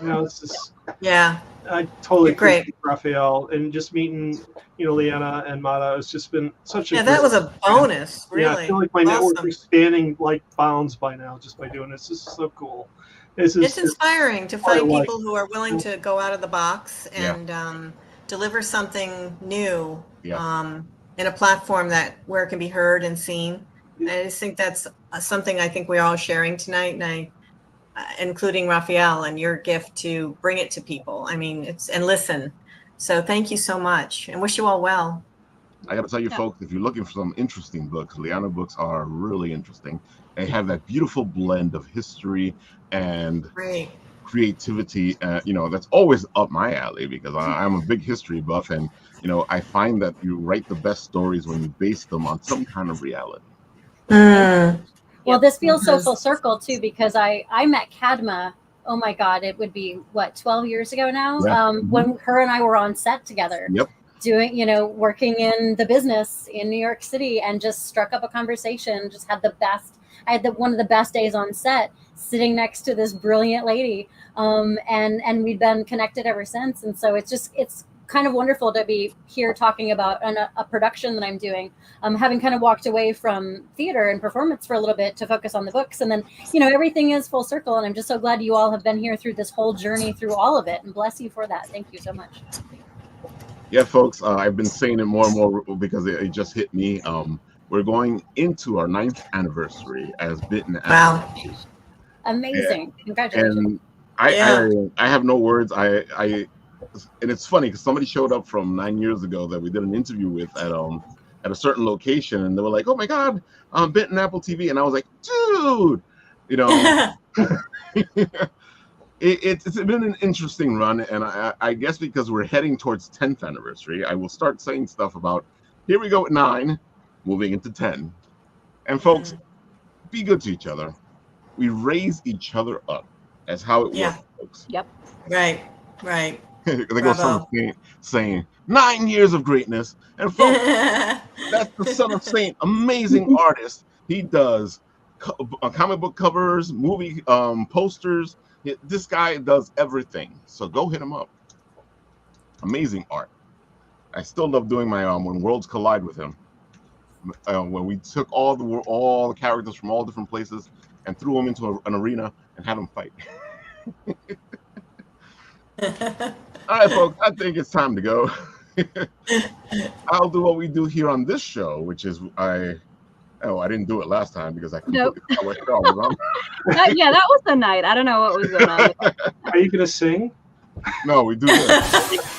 You know, this is. Yeah. I totally You're great. appreciate Raphael, and just meeting, you know, Leanna and Mata. It's just been such a. Yeah, that was a bonus. Really. Yeah, I feel like my network Awesome. is spanning like bounds by now just by doing this. This is so cool. This is It's inspiring to part of find life. people who are willing to go out of the box and deliver something new in a platform where it can be heard and seen. And I just think that's something I think we're all sharing tonight, and including Raphael and your gift to bring it to people. I mean, and listen. So thank you so much, and wish you all well. I got to tell you, folks, if you're looking for some interesting books, Liana books are really interesting. They have that beautiful blend of history and Great. creativity. You know, that's always up my alley, because I'm a big history buff, and you know, I find that you write the best stories when you base them on some kind of reality. Well, this feels so full circle too, because I met Kadma. Oh my God, it would be what, 12 years ago now, when her and I were on set together. Yep. Doing, you know, working in the business in New York City, and just struck up a conversation. Just had the best. I had one of the best days on set, sitting next to this brilliant lady, and we've been connected ever since. And so it's kind of wonderful to be here talking about a production that I'm doing. Having kind of walked away from theater and performance for a little bit to focus on the books, and then, you know, everything is full circle. And I'm just so glad you all have been here through this whole journey, through all of it, and bless you for that. Thank you so much. Yeah, folks, I've been saying it more and more because it just hit me. We're going into our 9th anniversary as BittenAppleTV. Wow. Amazing. Congratulations. And I have no words. And it's funny because somebody showed up from 9 years ago that we did an interview with at a certain location, and they were like, "Oh my God, BittenAppleTV," and I was like, "Dude," you know. It's been an interesting run, and I guess because we're heading towards 10th anniversary, I will start saying stuff about here we go at 9, moving into 10. And folks, be good to each other. We raise each other up. That's how it works, folks. Yep. Right. Right. There goes Bravo. some saying 9 years of greatness. And folks, that's the son of Saint, amazing artist. He does comic book covers, movie posters. This guy does everything. So go hit him up. Amazing art. I still love doing my When Worlds Collide with him. When we took all the characters from all different places and threw them into an arena and had them fight. All right, folks, I think it's time to go. I'll do what we do here on this show, which is I didn't do it last time because I completely forgot what show I was on. Yeah, that was the night. I don't know what was the night. Are you gonna sing? No, we do this.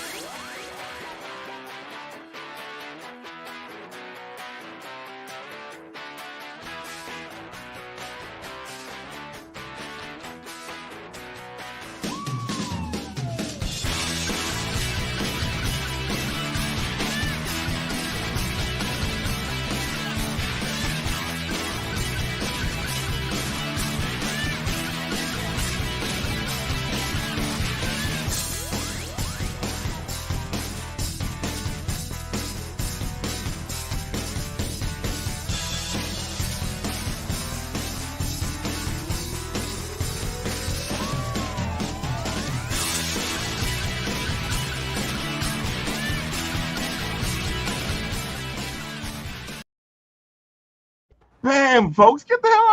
Bam, folks, get the hell